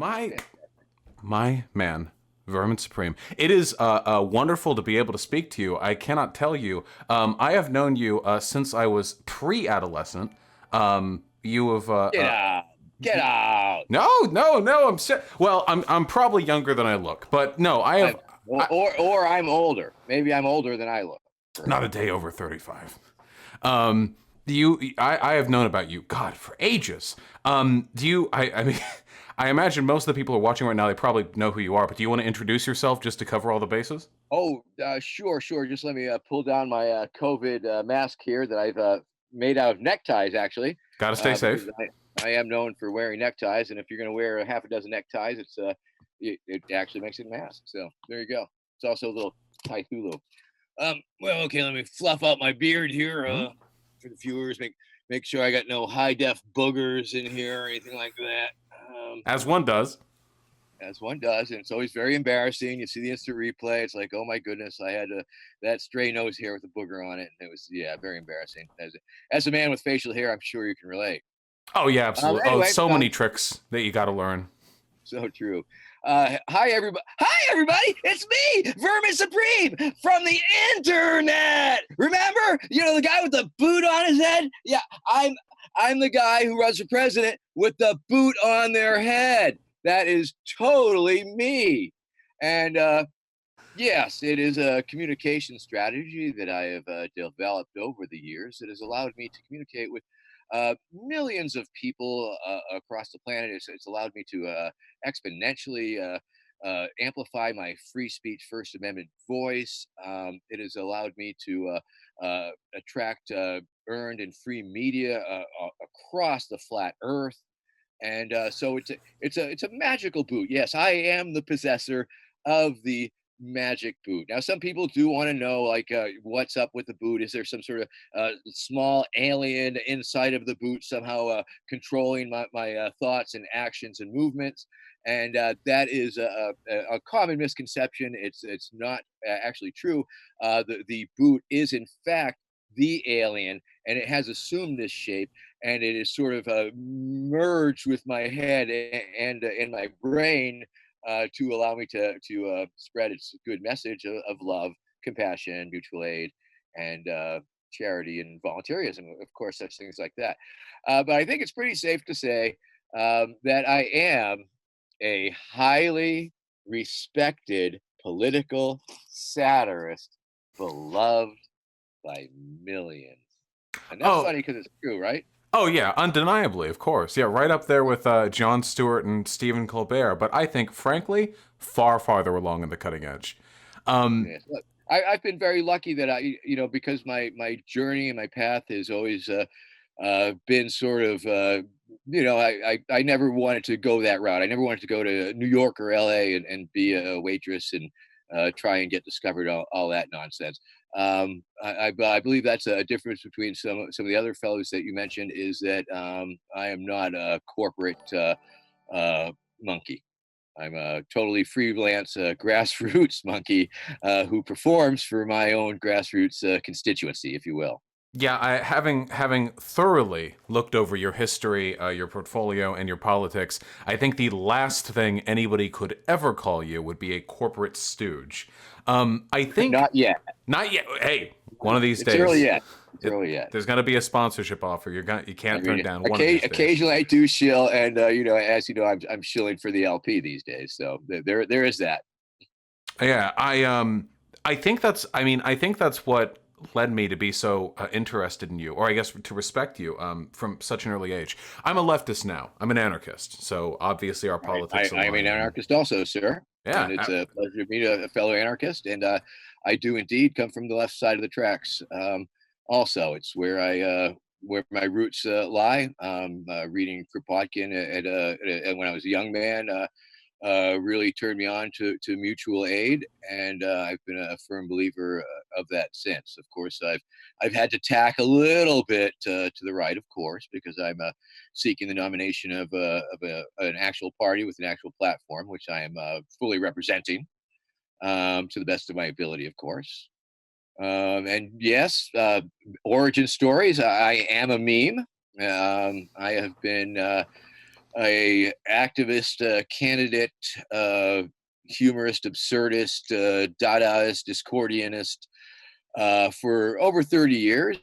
My my man, Vermin Supreme. It is wonderful to be able to speak to you. I cannot tell you. I have known you since I was pre-adolescent. You have Get out. Get out. no. I'm probably younger than I look, but no, I have. Or I'm older. Maybe I'm older than I look. Not a day over 35. I have known about you, God, for ages. I mean, I imagine most of the people who are watching right now, they probably know who you are, but do you want to introduce yourself just to cover all the bases? Oh, sure. Just let me pull down my COVID mask here that I've made out of neckties, actually, Gotta stay because safe. I am known for wearing neckties. And if you're going to wear a half a dozen neckties, it actually makes it a mask. So there you go. It's also a little Cthulhu. Well, okay, let me fluff out my beard here for the viewers. Make sure I got no high def boogers in here or anything like that. As one does. As one does, and it's always very embarrassing. You see the instant replay, it's like, oh my goodness, I had that stray nose hair with a booger on it, and it was very embarrassing. As a man with facial hair, I'm sure you can relate. Oh yeah, absolutely. Anyway, so many tricks that you got to learn. So true. Hi everybody! Hi everybody! It's me, Vermin Supreme from the internet. Remember, the guy with the boot on his head? Yeah, I'm the guy who runs for president with the boot on their head. That is totally me. And yes, it is a communication strategy that I have developed over the years that has allowed me to communicate with millions of people across the planet. It's allowed me to exponentially amplify my free speech First Amendment voice. It has allowed me to attract earned and free media across the flat earth. And so it's a magical boot. Yes, I am the possessor of the magic boot. Now, some people do want to know, like, what's up with the boot? Is there some sort of small alien inside of the boot somehow controlling my thoughts and actions and movements? And that is a common misconception. It's not actually true. The boot is in fact the alien, and it has assumed this shape, and it is sort of merged with my head and in my brain to allow me to spread its good message of love, compassion, mutual aid, and charity and volunteerism, of course, such things like that. But I think it's pretty safe to say that I am a highly respected political satirist, beloved by millions. And that's Oh, funny because it's true, right? oh yeah, undeniably, of course. Yeah, right up there with Jon Stewart and Stephen Colbert. But I think, frankly, far farther along in the cutting edge. Yes. Look, I've been very lucky that because my journey and my path has always been sort of, I never wanted to go that route. I never wanted to go to New York or LA and be a waitress and try and get discovered, all that nonsense. I believe that's a difference between some of the other fellows that you mentioned, is that I am not a corporate monkey. I'm a totally freelance grassroots monkey who performs for my own grassroots constituency, if you will. Yeah, having thoroughly looked over your history, your portfolio, and your politics, I think the last thing anybody could ever call you would be a corporate stooge. I think Not yet. not yet. Hey, one of these It's days, early yet. It's early yet. there's going to be a sponsorship offer. You I can't turn mean, down one of these days. occasionally I do shill, and as you know, I'm shilling for the LP these days. So there is that. Yeah, I think that's. I mean, I think that's what led me to be so interested in you, or I guess to respect you from such an early age. I'm a leftist now. I'm an anarchist, so obviously our politics I'm an align. anarchist also, sir, Yeah, and it's a pleasure to meet a fellow anarchist. And I do indeed come from the left side of the tracks. Also, it's where my roots lie. Reading Kropotkin when I was a young man really turned me on to mutual aid, and I've been a firm believer of that since. Of course, I've had to tack a little bit to the right, of course, because I'm seeking the nomination of an actual party with an actual platform, which I am fully representing to the best of my ability, of course. And yes, origin stories. I am a meme. I have been a activist, candidate, humorist, absurdist, Dadaist, Discordianist for over 30 years.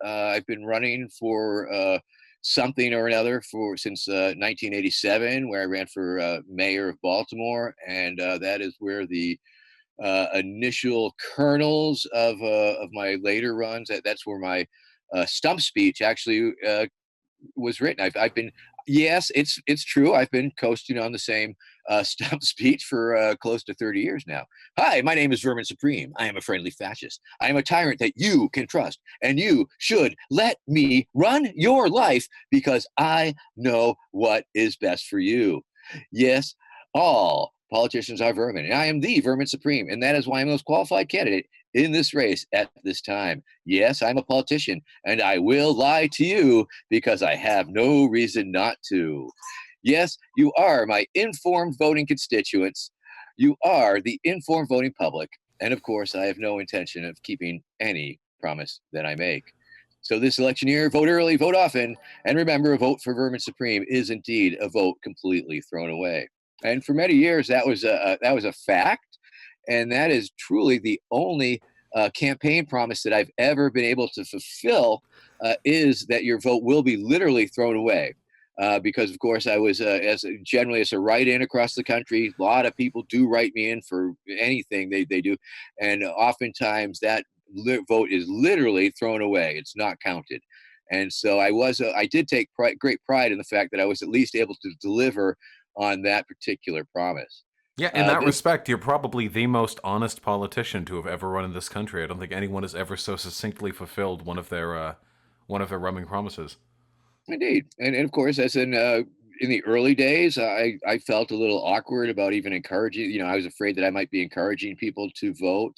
I've been running for something or another since 1987, where I ran for mayor of Baltimore, and that is where the initial kernels of my later runs. That's where my stump speech actually was written. I've been, yes, it's true. I've been coasting on the same stump speech for close to 30 years now. Hi, my name is Vermin Supreme. I am a friendly fascist. I am a tyrant that you can trust, and you should let me run your life because I know what is best for you. Yes, all politicians are vermin, and I am the Vermin Supreme, and that is why I'm the most qualified candidate in this race at this time. Yes, I'm a politician, and I will lie to you because I have no reason not to. Yes, you are my informed voting constituents. You are the informed voting public. And of course, I have no intention of keeping any promise that I make. So this election year, vote early, vote often, and remember, a vote for Vermin Supreme is indeed a vote completely thrown away. And for many years, that was a fact, and that is truly the only campaign promise that I've ever been able to fulfill, is that your vote will be literally thrown away. Because of course I was generally as a write-in across the country. A lot of people do write me in for anything they do, and oftentimes that vote is literally thrown away. It's not counted. And so I did take great pride in the fact that I was at least able to deliver on that particular promise. Yeah, in that respect, you're probably the most honest politician to have ever run in this country. I don't think anyone has ever so succinctly fulfilled one of their running promises. Indeed, and of course, as in the early days, I felt a little awkward about even encouraging. I was afraid that I might be encouraging people to vote.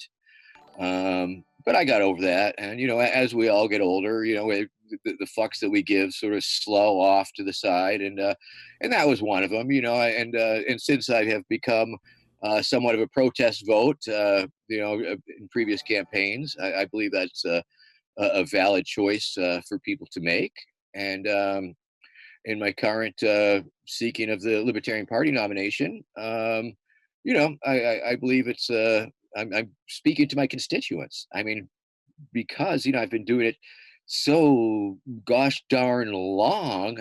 But I got over that, and as we all get older, the fucks that we give sort of slow off to the side, and that was one of them. And since I have become somewhat of a protest vote, in previous campaigns, I believe that's a valid choice for people to make. And in my current seeking of the Libertarian Party nomination, I believe it's I'm speaking to my constituents. I mean, because I've been doing it so gosh darn long,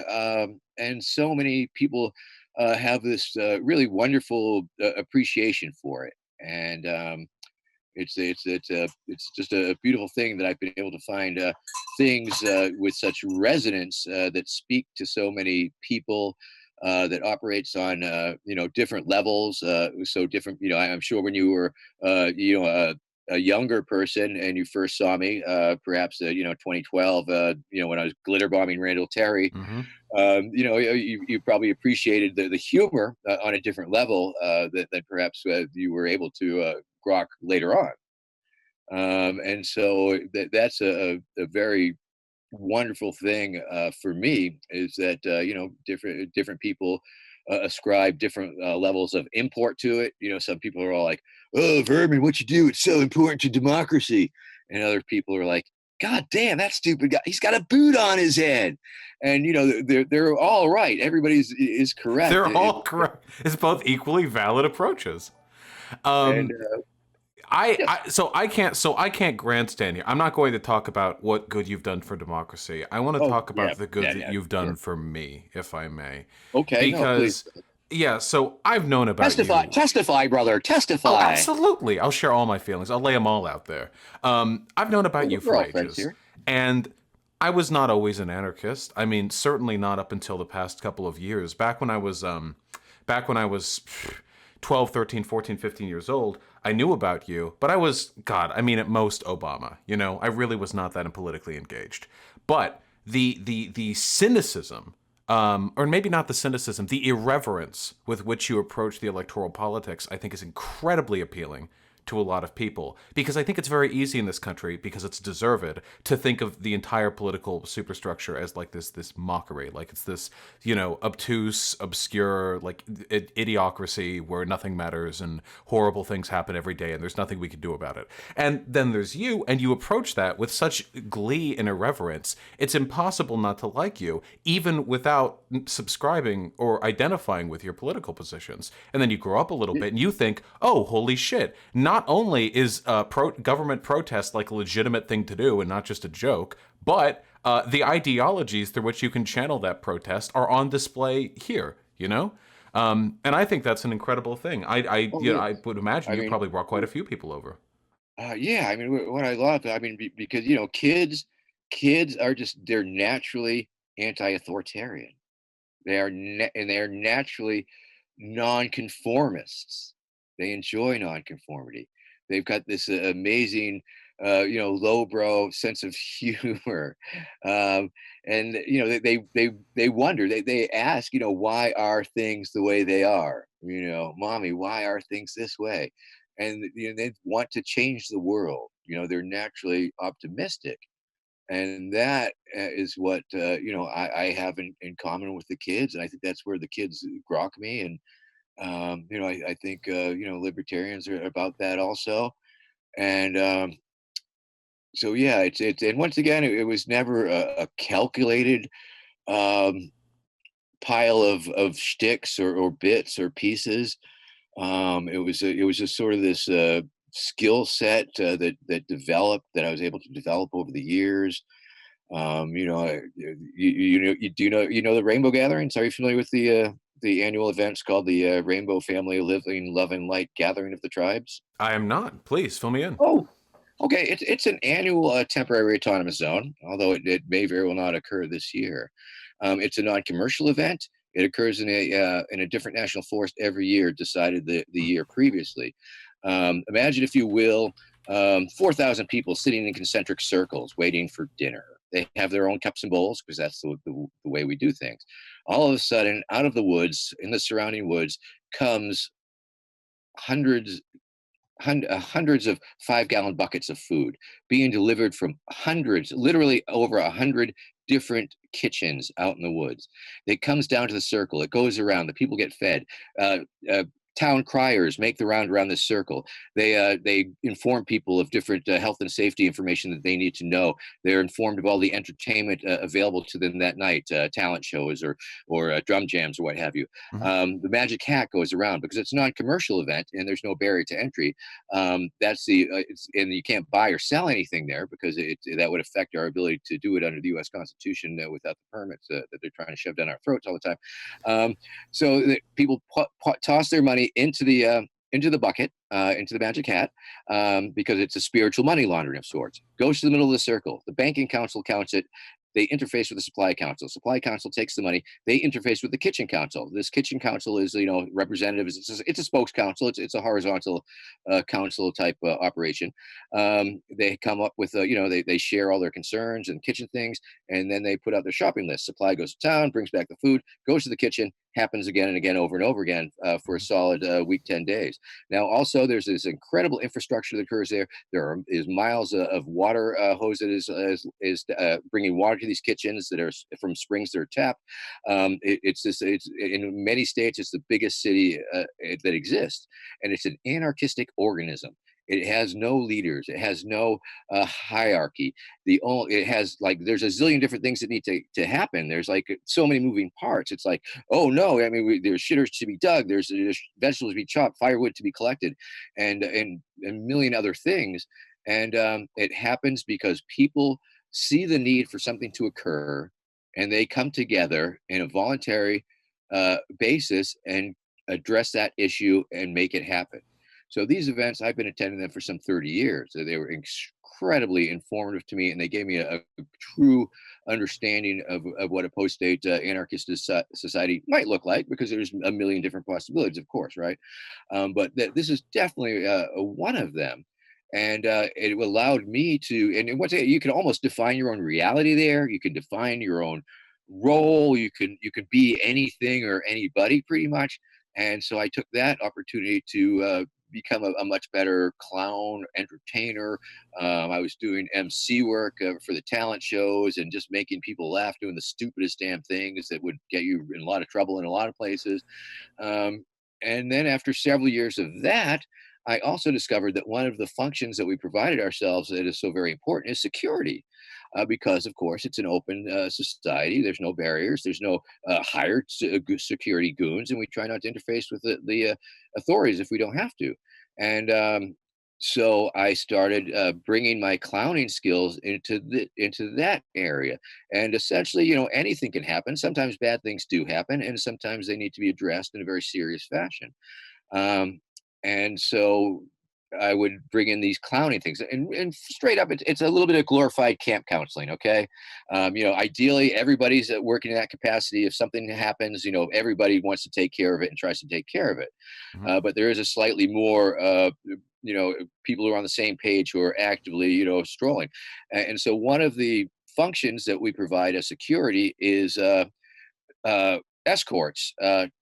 and so many people have this really wonderful appreciation for it, and it's just a beautiful thing that I've been able to find things with such resonance that speak to so many people, that operates on different levels, so different. I'm sure when you were a younger person and you first saw me, perhaps 2012, when I was glitter bombing Randall Terry, Mm-hmm. you probably appreciated the humor on a different level that perhaps you were able to grok later on. And so that's a very wonderful thing for me, is that different people ascribe different levels of import to it. Some people are all like, "Oh, Vermin, what you do? It's so important to democracy," and other people are like, "God damn, that stupid guy! He's got a boot on his head." And they're all right. Everybody's is correct. They're all correct. It's both equally valid approaches. And I can't grandstand here. I'm not going to talk about what good you've done for democracy. I want to talk about the good that you've done for me, if I may. Okay, because so I've known about testify, brother, testify. Oh, absolutely. I'll share all my feelings. I'll lay them all out there. I've known about you for ages, and I was not always an anarchist. I mean, certainly not up until the past couple of years. Back when I was 12, 13, 14, 15 years old, I knew about you, but I was, at most Obama. I really was not that politically engaged. But the cynicism, or maybe not the cynicism, the irreverence with which you approach the electoral politics, I think is incredibly appealing to a lot of people, because I think it's very easy in this country, because it's deserved, to think of the entire political superstructure as like this mockery, like it's this, you know, obtuse, obscure, like idiocracy where nothing matters and horrible things happen every day and there's nothing we can do about it. And then there's you, and you approach that with such glee and irreverence. It's impossible not to like you, even without subscribing or identifying with your political positions. And then you grow up a little bit and you think, oh, holy shit, not only is government protest like a legitimate thing to do and not just a joke, but the ideologies through which you can channel that protest are on display here, you know? And I think that's an incredible thing. You know, I would imagine you probably brought quite a few people over. Yeah, I mean, what I love, I mean, because you know, kids are just they're naturally anti-authoritarian. And they are naturally nonconformists. They enjoy nonconformity. They've got this amazing, you know, lowbrow sense of humor, and you know, they wonder. They ask, you know, why are things the way they are? You know, mommy, why are things this way? And you know, they want to change the world. You know, they're naturally optimistic, and that is what you know I have in common with the kids, and I think that's where the kids grok me. And you know, I think you know, libertarians are about that also. And so yeah, it's and once again, it was never a calculated um, pile of shticks or bits or pieces. It was just sort of this skill set that developed, that I was able to develop over the years. You know, you know, you know the Rainbow Gatherings. Are you familiar with the annual events called the Rainbow Family Living Love and Light Gathering of the Tribes? I am not. Please fill me in. Oh, okay. It's an annual temporary autonomous zone, although it may very well not occur this year. It's a non-commercial event. It occurs in a different national forest every year, decided the year previously. Imagine, if you will, 4,000 people sitting in concentric circles waiting for dinner. They have their own cups and bowls because that's the way we do things. All of a sudden, out of the woods, in the surrounding woods, comes hundreds hundreds of 5-gallon buckets of food being delivered from hundreds, literally over 100 different kitchens out in the woods. It comes down to the circle. It goes around. The people get fed. Uh, uh, Town criers make the round around this circle. They inform people of different health and safety information that they need to know. They're informed of all the entertainment available to them that night, talent shows or drum jams or what have you. Mhm. The Magic Hat goes around because it's a non-commercial event and there's no barrier to entry. And you can't buy or sell anything there because that would affect our ability to do it under the U.S. Constitution without the permits that they're trying to shove down our throats all the time. So that people toss their money into the bucket, into the Magic Hat, because it's a spiritual money laundering of sorts. Goes to the middle of the circle. The banking council counts it. They interface with the supply council. Supply council takes the money. They interface with the kitchen council. This kitchen council is, you know, representatives. It's a spokes council. It's a horizontal council type operation. They come up with, you know, they share all their concerns and kitchen things, and then they put out their shopping list. Supply goes to town, brings back the food, goes to the kitchen, happens again and again, over and over again, for a solid week, 10 days. Now, also, there's this incredible infrastructure that occurs there. There is miles of water hose that is bringing water to these kitchens that are from springs that are tapped. It's in many states, it's the biggest city that exists, and it's an anarchistic organism. It has no leaders. It has no hierarchy. It has, like, there's a zillion different things that need to happen. There's like so many moving parts. It's like, oh no, I mean, there's shitters to be dug. There's vegetables to be chopped, firewood to be collected, and a million other things. And it happens because people see the need for something to occur, and they come together in a voluntary basis and address that issue and make it happen. So these events, I've been attending them for some 30 years. So they were incredibly informative to me, and they gave me a true understanding of what a post-state anarchist society might look like, because there's a million different possibilities, of course, right? But this is definitely one of them. And it allowed me to, and once again, you can almost define your own reality there. You can define your own role. You can be anything or anybody pretty much. And so I took that opportunity to become a much better clown entertainer. I was doing MC work for the talent shows and just making people laugh, doing the stupidest damn things that would get you in a lot of trouble in a lot of places. Um, and then after several years of that, I also discovered that one of the functions that we provided ourselves that is so very important is security. Because of course it's an open society. There's no barriers. There's no hired security goons, and we try not to interface with the authorities if we don't have to. And so I started bringing my clowning skills into that area. And essentially, anything can happen. Sometimes bad things do happen, and sometimes they need to be addressed in a very serious fashion. Um, and so I would bring in these clowning things, and straight up, it's a little bit of glorified camp counseling. Okay, ideally, everybody's working in that capacity. If something happens, everybody wants to take care of it and tries to take care of it. Mhm. But there is a slightly more, people who are on the same page who are actively, strolling. And so one of the functions that we provide as security is escorts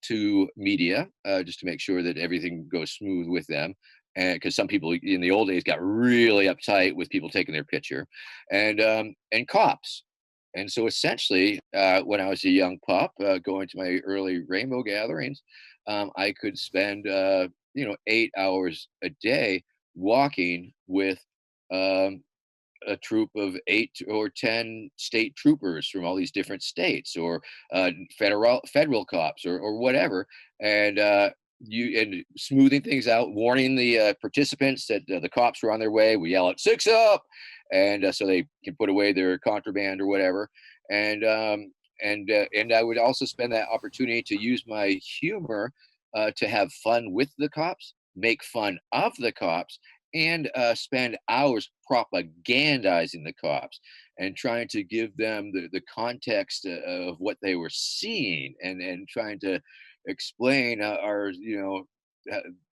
to media, just to make sure that everything goes smooth with them. And because some people in the old days got really uptight with people taking their picture, and cops. And so essentially, when I was a young pup, going to my early rainbow gatherings, I could spend 8 hours a day walking with um, a troop of 8 or 10 state troopers from all these different states, or federal cops, or whatever, and smoothing things out, warning the participants that the cops were on their way. We yell out "six up," and so they can put away their contraband or whatever. And I would also spend that opportunity to use my humor to have fun with the cops, make fun of the cops, and spend hours propagandizing the cops and trying to give them the context of what they were seeing, and trying to explain uh,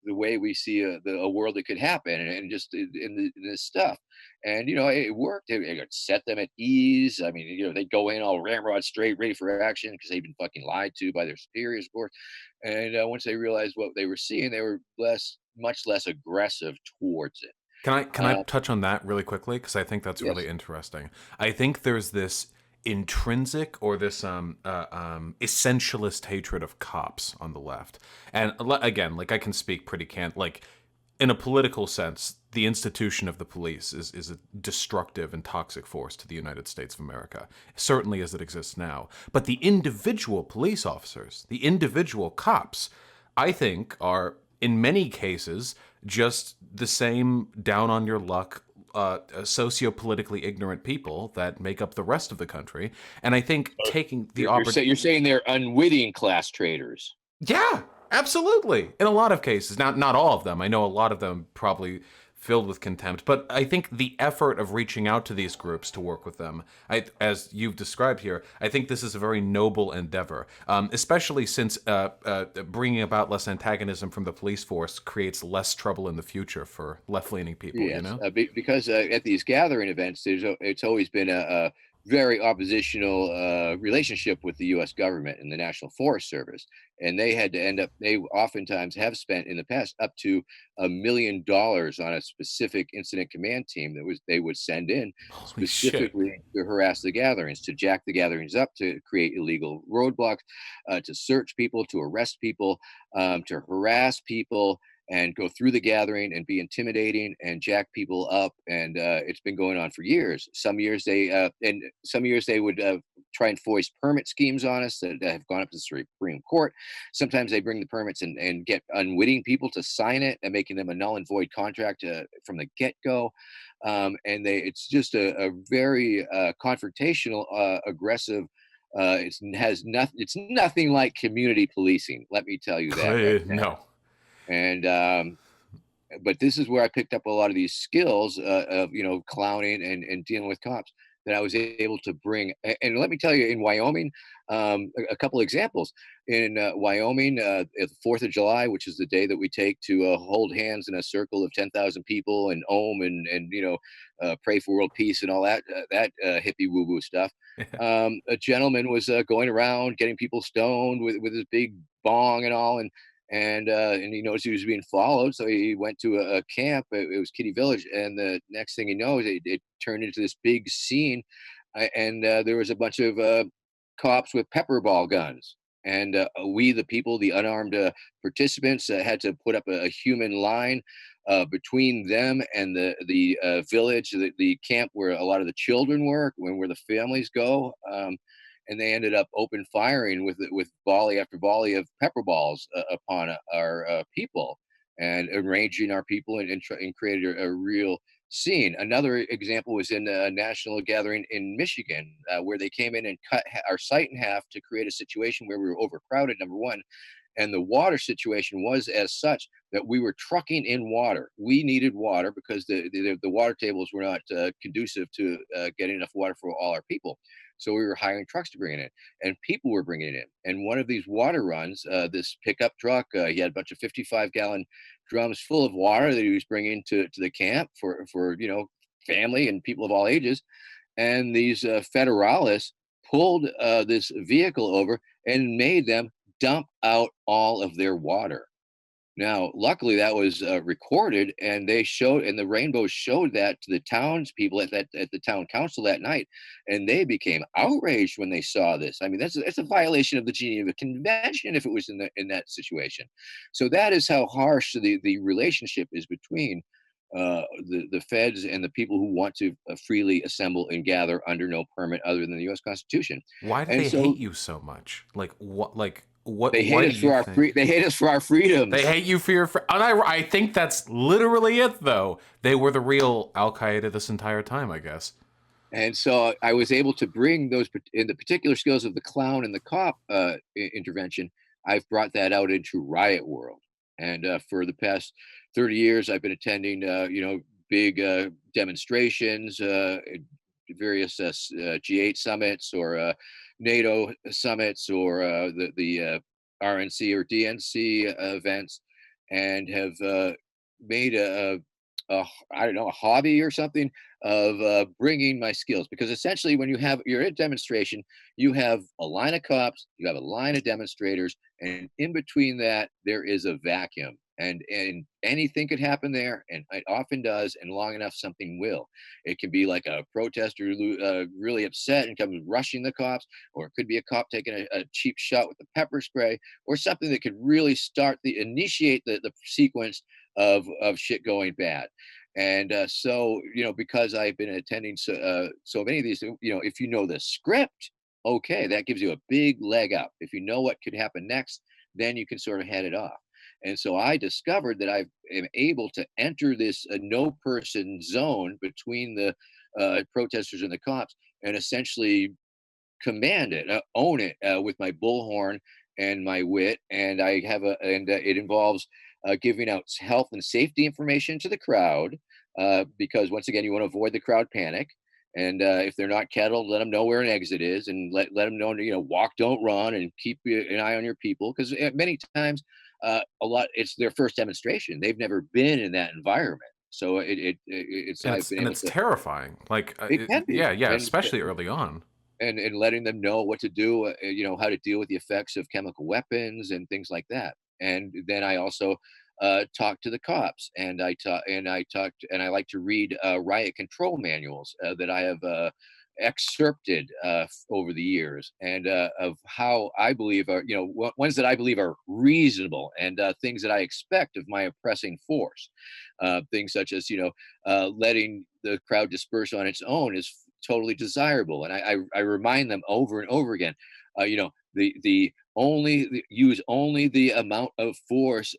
the way we see a world that could happen, and just in this stuff. And it worked. It set them at ease. I mean, they go in all ramrod straight, ready for action, because they've been fucking lied to by their superiors, of course. And once they realized what they were seeing, they were much less aggressive towards it. Can I Uh, touch on that really quickly, because I think that's really yes. interesting. I think there's this intrinsic, or this essentialist hatred of cops on the left, and again, like, I can speak pretty like, in a political sense, the institution of the police is a destructive and toxic force to the United States of America, certainly as it exists now. But the individual police officers, the individual cops, I think, are in many cases just the same down on your luck, socio-politically ignorant people that make up the rest of the country. And I think taking the opportunity. You're saying they're unwitting class traders. Yeah, absolutely. In a lot of cases, not all of them. I know a lot of them probably filled with contempt, but I think the effort of reaching out to these groups to work with them, as you've described here, I think this is a very noble endeavor, especially since bringing about less antagonism from the police force creates less trouble in the future for left-leaning people. You Yes, know? because at these gathering events, it's always been a very oppositional relationship with the U.S. government and the National Forest Service, and they had to end up. They oftentimes have spent in the past up to $1 million on a specific incident command team that was they would send in Holy shit! specifically to harass the gatherings, to jack the gatherings up, to create illegal roadblocks, to search people, to arrest people, to harass people, and go through the gathering and be intimidating and jack people up. And it's been going on for years. Some years they would try and foist permit schemes on us that have gone up to the Supreme Court. Sometimes they bring the permits and get unwitting people to sign it, and making them a null and void contract from the get-go. And it's just a very confrontational, aggressive. It's nothing like community policing. Let me tell you that right now. No. And but this is where I picked up a lot of these skills of clowning and dealing with cops, that I was able to bring. And let me tell you, in Wyoming, a couple examples. In Wyoming, at the 4th of July, which is the day that we take to hold hands in a circle of 10,000 people and ohm and pray for world peace and all that hippie woo woo stuff. A gentleman was going around getting people stoned with his big bong and all, and he noticed he was being followed, so he went to a camp. It was Kitty Village, and the next thing he knows, it turned into this big scene, and there was a bunch of cops with pepper ball guns, and we, the people, the unarmed participants, had to put up a human line between them and the village, the camp where a lot of the children were, where the families go. And they ended up open firing with volley after volley of pepper balls upon our people, and enraging our people, and created a real scene. Another example was in a national gathering in Michigan, where they came in and cut our site in half to create a situation where we were overcrowded, number one, and the water situation was as such that we were trucking in water. We needed water because the water tables were not conducive to getting enough water for all our people. So we were hiring trucks to bring it in, and people were bringing it in. And one of these water runs, this pickup truck, he had a bunch of 55-gallon drums full of water that he was bringing to the camp for family and people of all ages. And these federalists pulled this vehicle over and made them dump out all of their water. Now, luckily, that was recorded, and they showed, and the Rainbow showed that to the townspeople at the town council that night, and they became outraged when they saw this. I mean, that's a violation of the Geneva Convention if it was in that situation. So that is how harsh the relationship is between the feds and the people who want to freely assemble and gather under no permit other than the U.S. Constitution. Why do And they so hate you so much? Like what? Like what? they hate Why do us you for our think they hate us for our they freedoms. hate you for your? And I think that's literally it, though. They were the real Al Qaeda this entire time, I guess. And so I was able to bring those in the particular skills of the clown and the cop intervention. I've brought that out into riot world, and for the past 30 years, I've been attending, big demonstrations, various G8 summits, or NATO summits, or the RNC or DNC events, and have made a I don't know, a hobby or something of bringing my skills, because essentially when you're at a demonstration, you have a line of cops, you have a line of demonstrators, and in between that there is a vacuum, and anything could happen there, and it often does, and long enough something will. It can be like a protester really upset and comes rushing the cops, or it could be a cop taking a cheap shot with the pepper spray, or something that could really initiate the sequence of shit going bad. And so, because I've been attending so many of these, if you know the script, okay, that gives you a big leg up. If you know what could happen next, then you can sort of head it off. And so I discovered that I am able to enter this no person zone between the protesters and the cops, and essentially command it, own it, with my bullhorn and my wit. And it involves giving out health and safety information to the crowd, because once again, you want to avoid the crowd panic. And if they're not kettled, let them know where an exit is, and let them know, walk, don't run, and keep an eye on your people, because many times, it's their first demonstration. They've never been in that environment. So it's And I've it's been and able it's to. terrifying. Like It can be, yeah, yeah, and especially early on. letting them know what to do, how to deal with the effects of chemical weapons and things like that. And then I also talk to the cops, and I like to read riot control manuals that I have excerpted over the years, and of how I believe are, ones that I believe are reasonable, and things that I expect of my oppressing force. Things such as, letting the crowd disperse on its own is totally desirable, and I remind them over and over again, use only the amount of force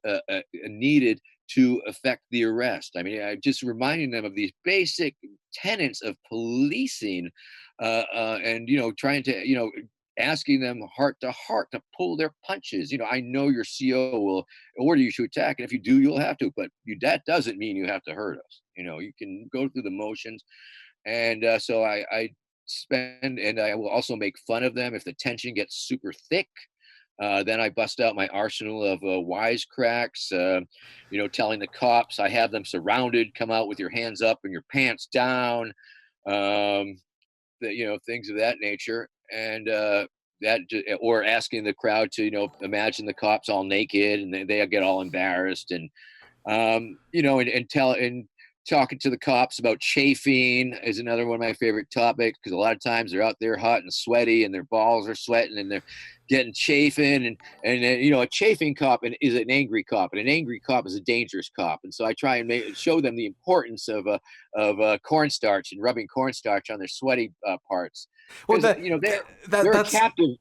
needed to affect the arrest. I mean, I'm just reminding them of these basic tenets of policing, and trying to, asking them heart to heart to pull their punches. I know your CO will order you to attack, and if you do, you'll have to. But that doesn't mean you have to hurt us. You can go through the motions. And so I spend, and I will also make fun of them if the tension gets super thick. Then I bust out my arsenal of wisecracks, telling the cops I have them surrounded, come out with your hands up and your pants down, things of that nature. And or asking the crowd to, imagine the cops all naked and they get all embarrassed, and and talking to the cops about chafing is another one of my favorite topics, because a lot of times they're out there hot and sweaty and their balls are sweating and they're getting chafing, and a chafing cop is an angry cop, and an angry cop is a dangerous cop. And so I try and show them the importance of cornstarch and rubbing cornstarch on their sweaty parts, Well, because they're a that's captive.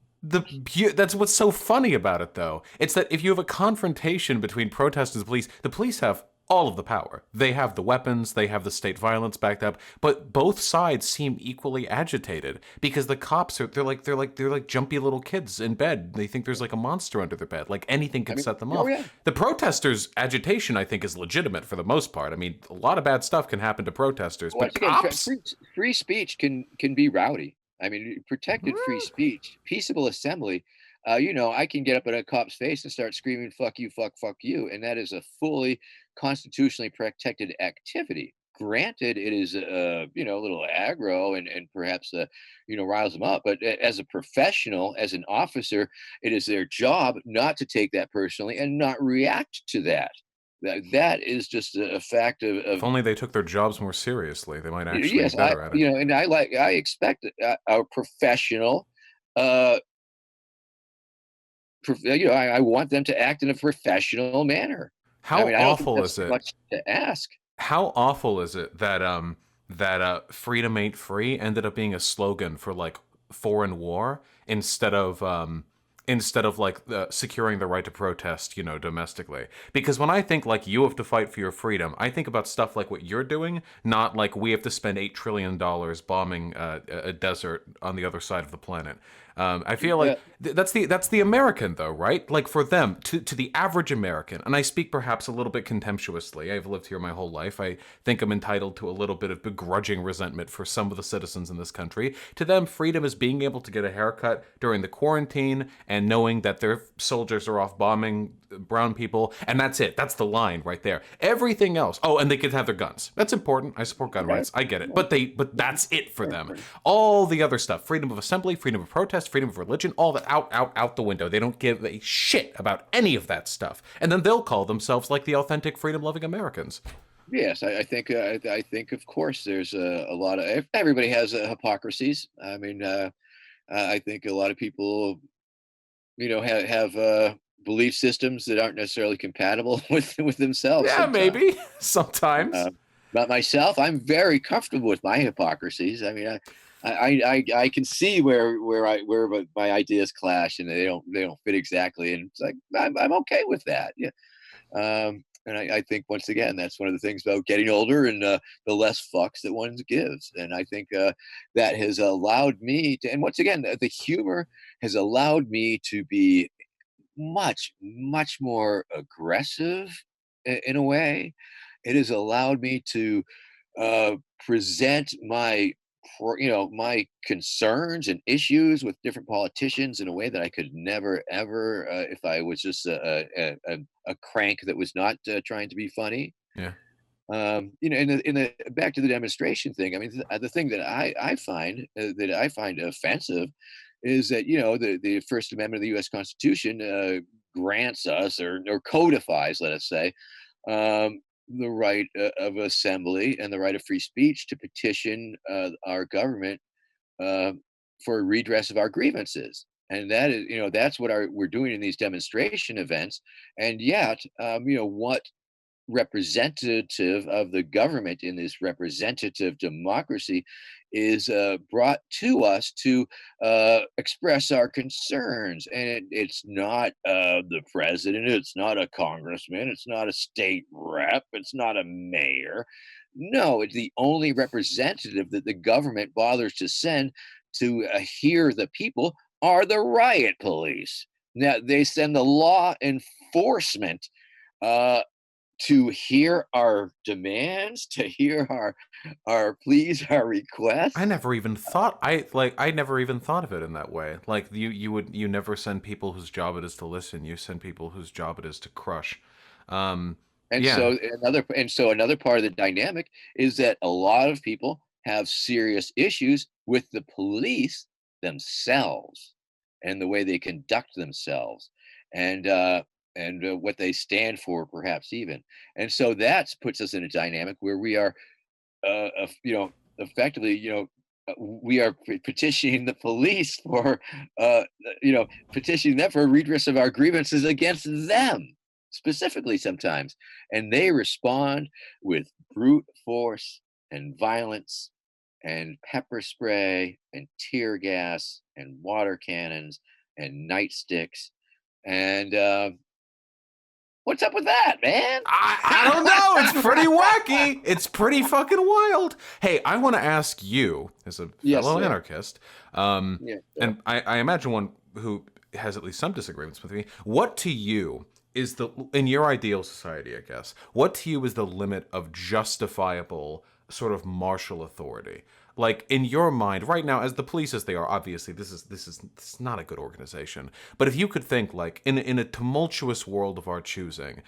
that's what's so funny about it, though. It's that if you have a confrontation between protesters and the police have all of the power. They have the weapons, they have the state violence backed up, but both sides seem equally agitated because the cops they're like jumpy little kids in bed. They think there's like a monster under their bed. Like anything could set them off. Yeah. The protesters' agitation, I think, is legitimate for the most part. I mean, a lot of bad stuff can happen to protesters, but cops. Free speech can be rowdy. I mean, protected free speech, peaceable assembly. I can get up at a cop's face and start screaming, "Fuck you, fuck you," and that is a fully constitutionally protected activity. Granted, it is a little aggro and perhaps riles them up. But as a professional, as an officer, it is their job not to take that personally and not react to that. That is just a fact of If only they took their jobs more seriously, they might actually yes, be better at it. and I expect a professional. Uh, I want them to act in a professional manner. How I don't think awful that's is it? much to ask. How awful is it that freedom ain't free ended up being a slogan for like foreign war instead of like securing the right to protest, domestically. Because when I think like you have to fight for your freedom, I think about stuff like what you're doing, not like we have to spend $8 trillion bombing a desert on the other side of the planet. I feel like that's the American, though, right? Like for them, to the average American, and I speak perhaps a little bit contemptuously. I've lived here my whole life. I think I'm entitled to a little bit of begrudging resentment for some of the citizens in this country. To them, freedom is being able to get a haircut during the quarantine and knowing that their soldiers are off bombing brown people, and that's it. That's the line right there. Everything else. Oh, and they could have their guns. That's important. I support gun rights. I get it. But that's it for them. All the other stuff, freedom of assembly, freedom of protest, freedom of religion, all that out the window. They don't give a shit about any of that stuff. And then they'll call themselves like the authentic freedom-loving Americans. Yes, I think of course there's a lot of everybody has hypocrisies. I mean, I think a lot of people, have belief systems that aren't necessarily compatible with themselves. Yeah, Sometimes. maybe sometimes. But myself, I'm very comfortable with my hypocrisies. I mean, I can see where my ideas clash and they don't fit exactly, and it's like I'm okay with that. Yeah. And I think once again that's one of the things about getting older and the less fucks that one gives. And I think that has allowed me to, and once again the humor has allowed me to be much more aggressive in a way. It has allowed me to present my concerns and issues with different politicians in a way that I could never ever if I was just a crank that was not trying to be funny. Yeah. In the back to the demonstration thing. I mean, the thing that I find offensive is that the First Amendment of the U.S. Constitution grants us or codifies, let us say, the right of assembly and the right of free speech to petition our government uh, for redress of our grievances. And that is, that's what we're doing in these demonstration events. And yet, what representative of the government in this representative democracy is brought to us to express our concerns. And it's not the president, it's not a congressman, it's not a state rep, it's not a mayor. No, it's the only representative that the government bothers to send to hear the people are the riot police. Now, they send the law enforcement uh, to hear our demands, to hear our pleas, our requests. I never even thought of it in that way. Like you never send people whose job it is to listen. You send people whose job it is to crush. Um, And yeah. so another part of the dynamic is that a lot of people have serious issues with the police themselves. and the way they conduct themselves, and what they stand for, perhaps even. And so that puts us in a dynamic where we are, effectively, we are petitioning the police for, uh, petitioning them for redress of our grievances against them specifically sometimes, and they respond with brute force and violence and pepper spray and tear gas and water cannons and nightsticks. And what's up with that, man? I don't know. It's pretty wacky. It's pretty fucking wild. Hey, I want to ask you, as a Yes, fellow sir. anarchist, Yeah, sir. and I imagine one who has at least some disagreements with me. What to you is in your ideal society, I guess, what to you is the limit of justifiable sort of martial authority? Like in your mind right now, as the police as they are, obviously this is not a good organization. But if you could think like in a tumultuous world of our choosing,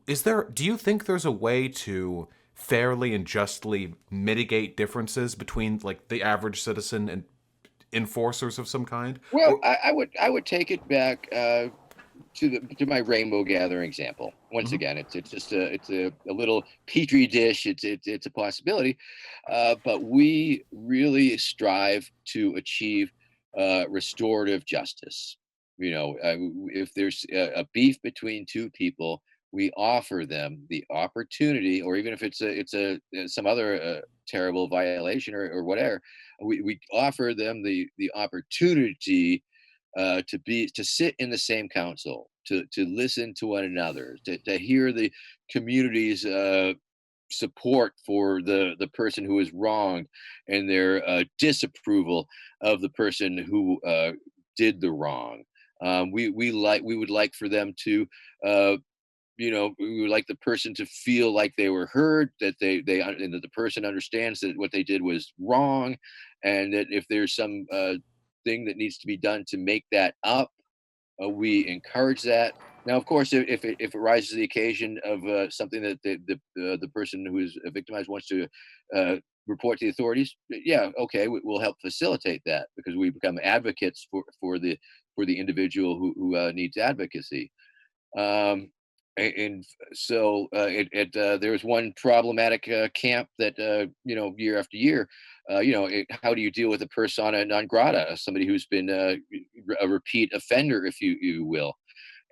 do you think there's a way to fairly and justly mitigate differences between like the average citizen and enforcers of some kind? Well, Or I would take it back, to my rainbow gathering example. Once Mhm. again, it's just a little petri dish. It's a possibility, but we really strive to achieve restorative justice. If there's a beef between two people, we offer them the opportunity, or even if it's a some other terrible violation, or whatever, we offer them the opportunity to sit in the same council, to listen to one another, to hear the community's support for the person who is wronged, and their disapproval of the person who did the wrong. We would like for them to, uh, we would like the person to feel like they were heard, that and that the person understands that what they did was wrong, and that if there's some thing that needs to be done to make that up, we encourage that. Now, of course, if it rises to the occasion of something that the person who is victimized wants to uh, report to the authorities, yeah, okay, we'll help facilitate that, because we become advocates for the individual who needs advocacy. Um, and so there was one problematic camp that, year after year, how do you deal with a persona non grata, somebody who's been a repeat offender, if you will?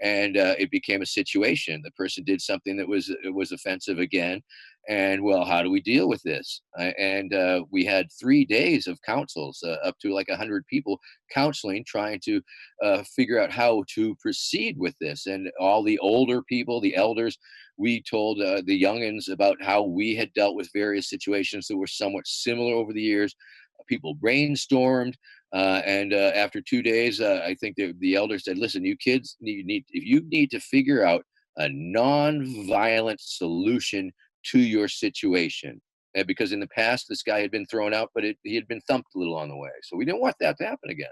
And it became a situation. The person did something that was offensive again, and, well, how do we deal with this? And we had 3 days of councils, up to like 100 people counseling, trying to figure out how to proceed with this. And all the older people, the elders, we told the youngins about how we had dealt with various situations that were somewhat similar over the years. People brainstormed, and after 2 days, I think the elders said, "Listen, you kids, if you need to figure out a non-violent solution to your situation." And because in the past this guy had been thrown out, but he had been thumped a little on the way, so we didn't want that to happen again.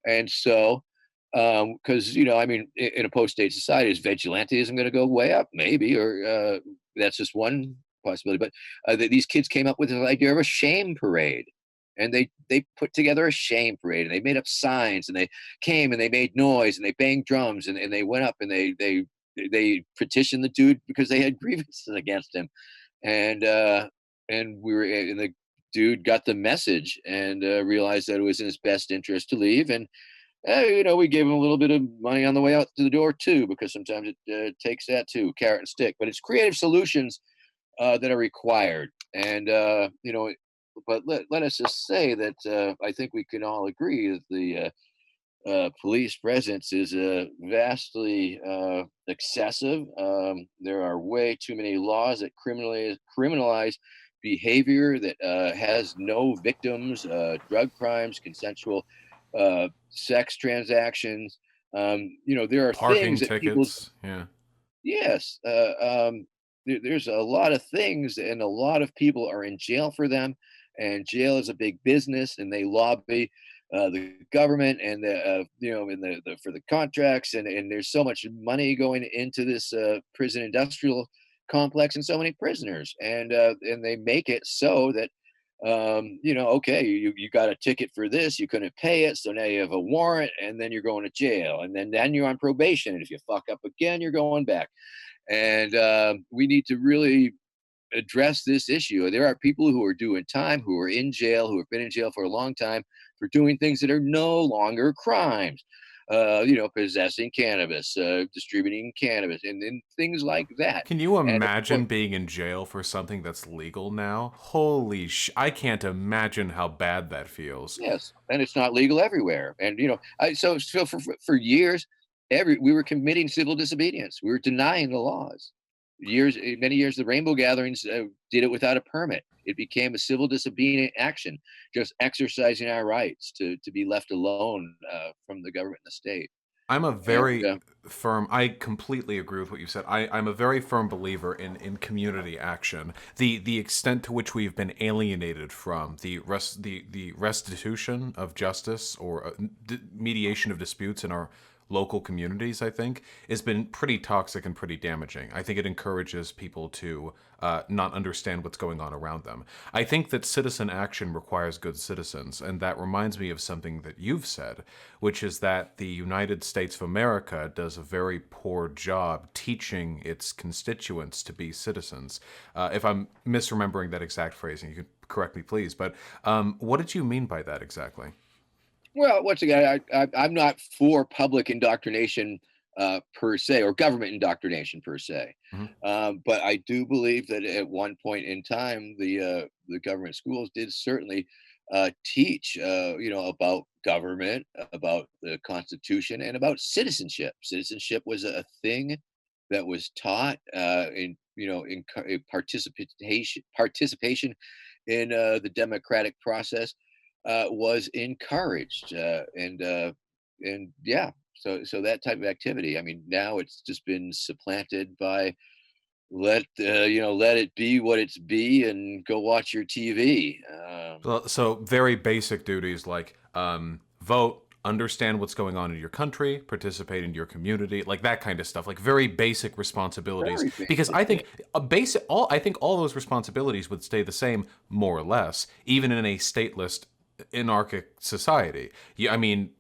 And so, because, I mean, in a post-state society, is vigilantism going to go way up? Maybe, or that's just one possibility. But these kids came up with the idea of a shame parade, and they put together a shame parade, and they made up signs, and they came and they made noise, and they banged drums, and they went up and they petitioned the dude because they had grievances against him, and and the dude got the message, and realized that it was in his best interest to leave. And we gave him a little bit of money on the way out to the door too, because sometimes it takes that too, carrot and stick. But it's creative solutions that are required. And but let us just say that I think we can all agree that the police presence is vastly excessive. There are way too many laws that criminalize behavior that has no victims, drug crimes, consensual sex transactions. There are things Parking that people, tickets, yeah. yes, there's a lot of things, and a lot of people are in jail for them. And jail is a big business, and they lobby the government, and for the contracts, and there's so much money going into this prison industrial complex, and so many prisoners, and they make it so that okay, you got a ticket for this, you couldn't pay it, so now you have a warrant, and then you're going to jail, and then you're on probation, and if you fuck up again, you're going back. And we need to really address this issue. There are people who are doing time, who are in jail, who have been in jail for a long time for doing things that are no longer crimes. Possessing cannabis, distributing cannabis, and things like that. Can you And of course, imagine being in jail for something that's legal now? Holy I can't imagine how bad that feels. yes, and it's not legal everywhere. And so for years, every we were committing civil disobedience. We were denying the laws. Many years, the Rainbow Gatherings did it without a permit. It became a civil disobedient action, just exercising our rights to be left alone from the government and the state. I'm a And very firm, I completely agree with what you said. I'm a very firm believer in community action. The extent to which we've been alienated from the restitution of justice or mediation of disputes in our local communities, I think, has been pretty toxic and pretty damaging. I think it encourages people to not understand what's going on around them. I think that citizen action requires good citizens, and that reminds me of something that you've said, which is that the United States of America does a very poor job teaching its constituents to be citizens. If I'm misremembering that exact phrasing, you can correct me, please. But what did you mean by that exactly? Well, once again, I'm not for public indoctrination per se, or government indoctrination per se, Mhm. but I do believe that at one point in time, the government schools did certainly teach, about government, about the Constitution, and about citizenship. Citizenship was a thing that was taught in participation in the democratic process was encouraged, and yeah, so that type of activity. I mean, now it's just been supplanted by let it be what it's be, and go watch your TV. So very basic duties like vote, understand what's going on in your country, participate in your community, like that kind of stuff. Like very basic responsibilities. Very Because basic I thing. think a basic all I think all those responsibilities would stay the same more or less, even in a stateless anarchic society. I mean,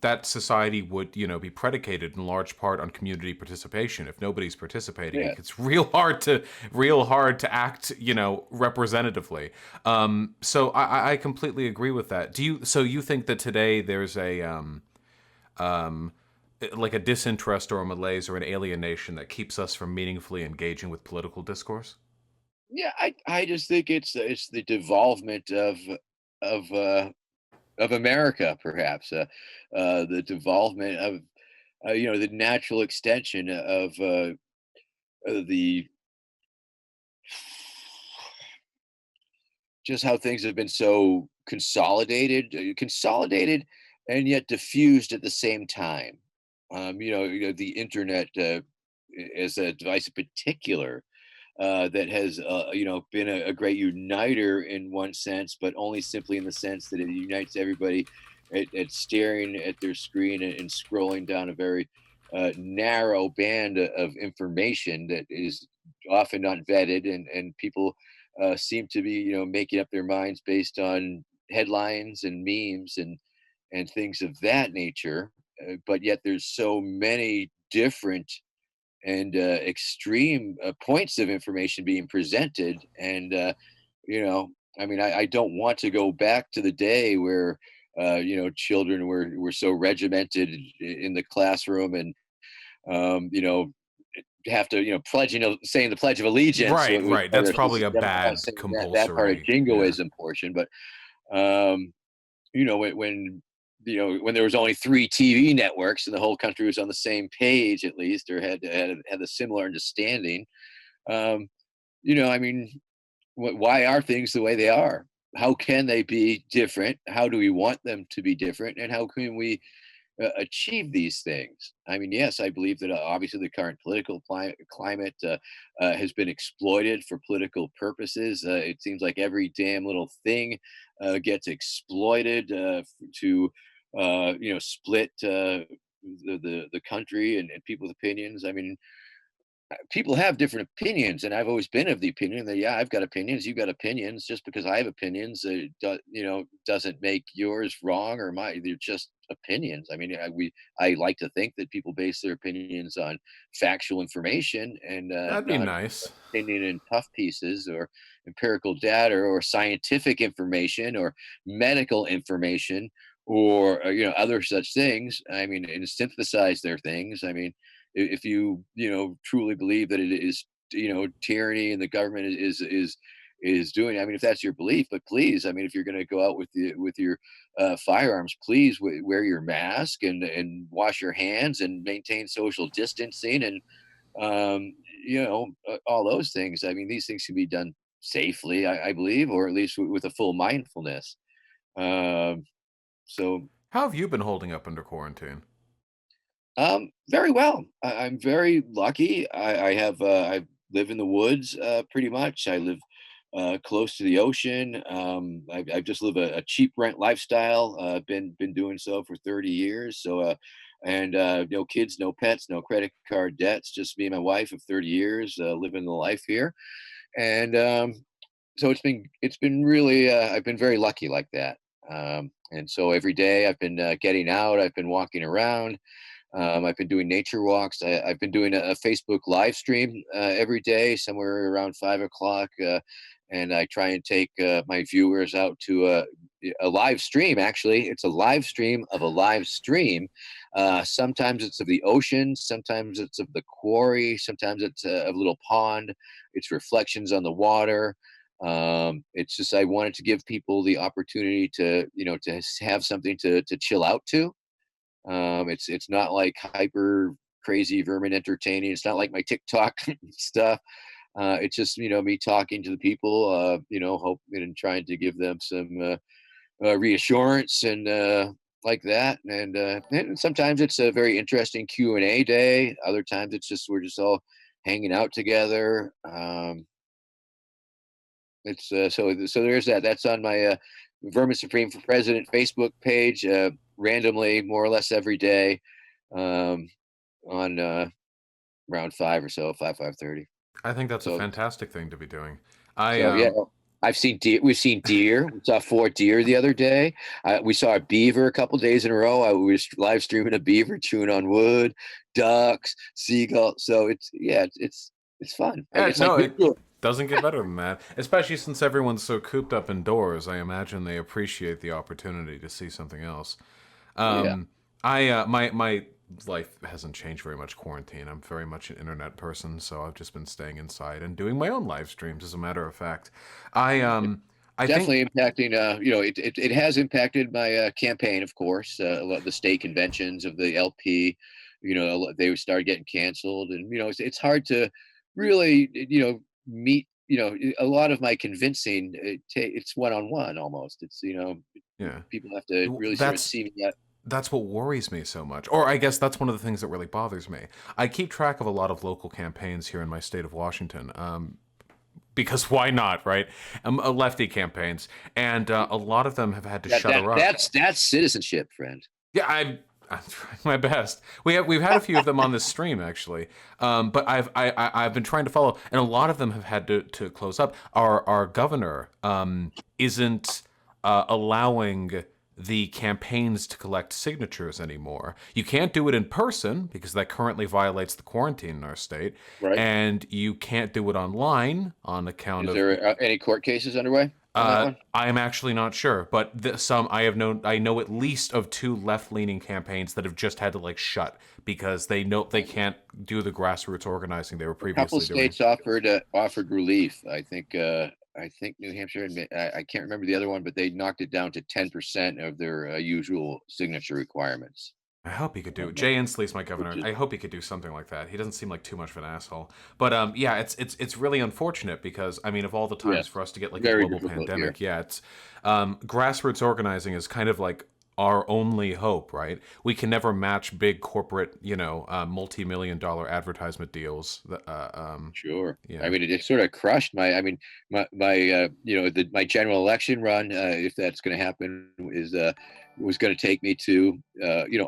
that society would, be predicated in large part on community participation. If nobody's participating, Yeah. it's real hard to act, representatively. So I completely agree with that. So you think that today there's a um, like a disinterest or a malaise or an alienation that keeps us from meaningfully engaging with political discourse? Yeah, I just think it's the devolvement of uh, of America, perhaps, the devolvement of the natural extension of the just how things have been so consolidated, and yet diffused at the same time. The internet as a device in particular that has been a great uniter in one sense, but only simply in the sense that it unites everybody at staring at their screen and scrolling down a very narrow band of information that is often not vetted, and people seem to be making up their minds based on headlines and memes and things of that nature. But yet there's so many different and extreme points of information being presented. And you know I mean, I don't want to go back to the day where children were so regimented in the classroom, and um, you know have to saying the Pledge of Allegiance Right, was right. part That's of probably a I'm not bad saying that part of compulsory. Yeah. jingoism portion. But um, when there was only three TV networks and the whole country was on the same page, at least, or had a similar understanding. Um, I mean, why are things the way they are? How can they be different? How do we want them to be different? And how can we achieve these things? I mean, yes, I believe that obviously the current political climate has been exploited for political purposes. It seems like every damn little thing gets exploited to split the country and people's opinions. I mean, people have different opinions, and I've always been of the opinion that yeah, I've got opinions, you've got opinions. Just because I have opinions, doesn't make yours wrong or my. They're just opinions. I mean, I like to think that people base their opinions on factual information and That'd be not nice. opinion in puff pieces or empirical data or scientific information or medical information or other such things. I mean, and synthesize their things. I mean, if you truly believe that it is tyranny and the government is doing, I mean, if that's your belief, but please, I mean, if you're going to go out with your firearms, please wear your mask and wash your hands and maintain social distancing and um all those things. I mean, these things can be done safely, I believe, or at least with a full mindfulness. um so How have you been holding up under quarantine? Very well. I'm very lucky. I live in the woods pretty much. I live close to the ocean. I've just lived a cheap rent lifestyle. Been doing so for 30 years. So and no kids, no pets, no credit card debts. Just me and my wife of 30 years living the life here. And so it's been really I've been very lucky like that. And so every day I've been getting out. I've been walking around. I've been doing nature walks. I've been doing a Facebook live stream every day, somewhere around 5 o'clock, and I try and take my viewers out to a live stream. Actually, it's a live stream of a live stream. Sometimes it's of the ocean, sometimes it's of the quarry, sometimes it's of a little pond. It's reflections on the water. It's just I wanted to give people the opportunity to have something to chill out to. It's not like hyper crazy vermin entertaining. It's not like my TikTok stuff. It's just me talking to the people, hoping and trying to give them some reassurance and like that. And sometimes it's a very interesting Q&A day. Other times it's just we're just all hanging out together. It's so there's that. That's on my Vermin Supreme for President Facebook page. Randomly, more or less every day, um, on around 5 or so, 5:30. I think that's a So fantastic thing to be doing. I so yeah, I've seen deer. We've seen deer. We saw 4 deer the other day. We saw a beaver a couple days in a row. I was live streaming a beaver chewing on wood, ducks, seagulls. So it's fun. Yeah, It's like no, it visual. doesn't get better than that. Especially since everyone's so cooped up indoors, I imagine they appreciate the opportunity to see something else. Oh yeah. Um, my life hasn't changed very much quarantine. I'm very much an internet person, so I've just been staying inside and doing my own live streams. As a matter of fact, I I think Definitely impacting. It has impacted my campaign, of course. A lot of the state conventions of the LP, they started getting canceled, and it's hard to really, meet. A lot of my convincing, it's one on one almost. It's yeah, people have to really sort of that's see me. that's what worries me so much. Or I guess that's one of the things that really bothers me. I keep track of a lot of local campaigns here in my state of Washington. Because why not, right? Lefty campaigns, and a lot of them have had to That that shutter up. that's citizenship, friend. Yeah, I'm trying my best. We've had a few of them on this stream actually, but I've been trying to follow, and a lot of them have had to close up. Our governor isn't allowing the campaigns to collect signatures anymore. You can't do it in person because that currently violates the quarantine in our state, Right? and you can't do it online on account Is of there any court cases underway on that one? I am actually not sure, but some I know at least of two left-leaning campaigns that have just had to like shut because they know they can't do the grassroots organizing they were A couple previously doing. states offered relief. I think New Hampshire and I can't remember the other one, but they knocked it down to 10% of their usual signature requirements. I hope he could do it. Um, Jay Inslee's my which governor. is I hope he could do something like that. He doesn't seem like too much of an asshole. But yeah, it's really unfortunate because I mean, of all the times yes, for us to get like a very global difficult here. pandemic, yeah, it's grassroots organizing is kind of like our only hope, right? We can never match big corporate, multi-million dollar advertisement deals. Sure. I Yeah, mean, it sort of crushed my. I mean, my general election run, if that's going to happen, is was going to take me to,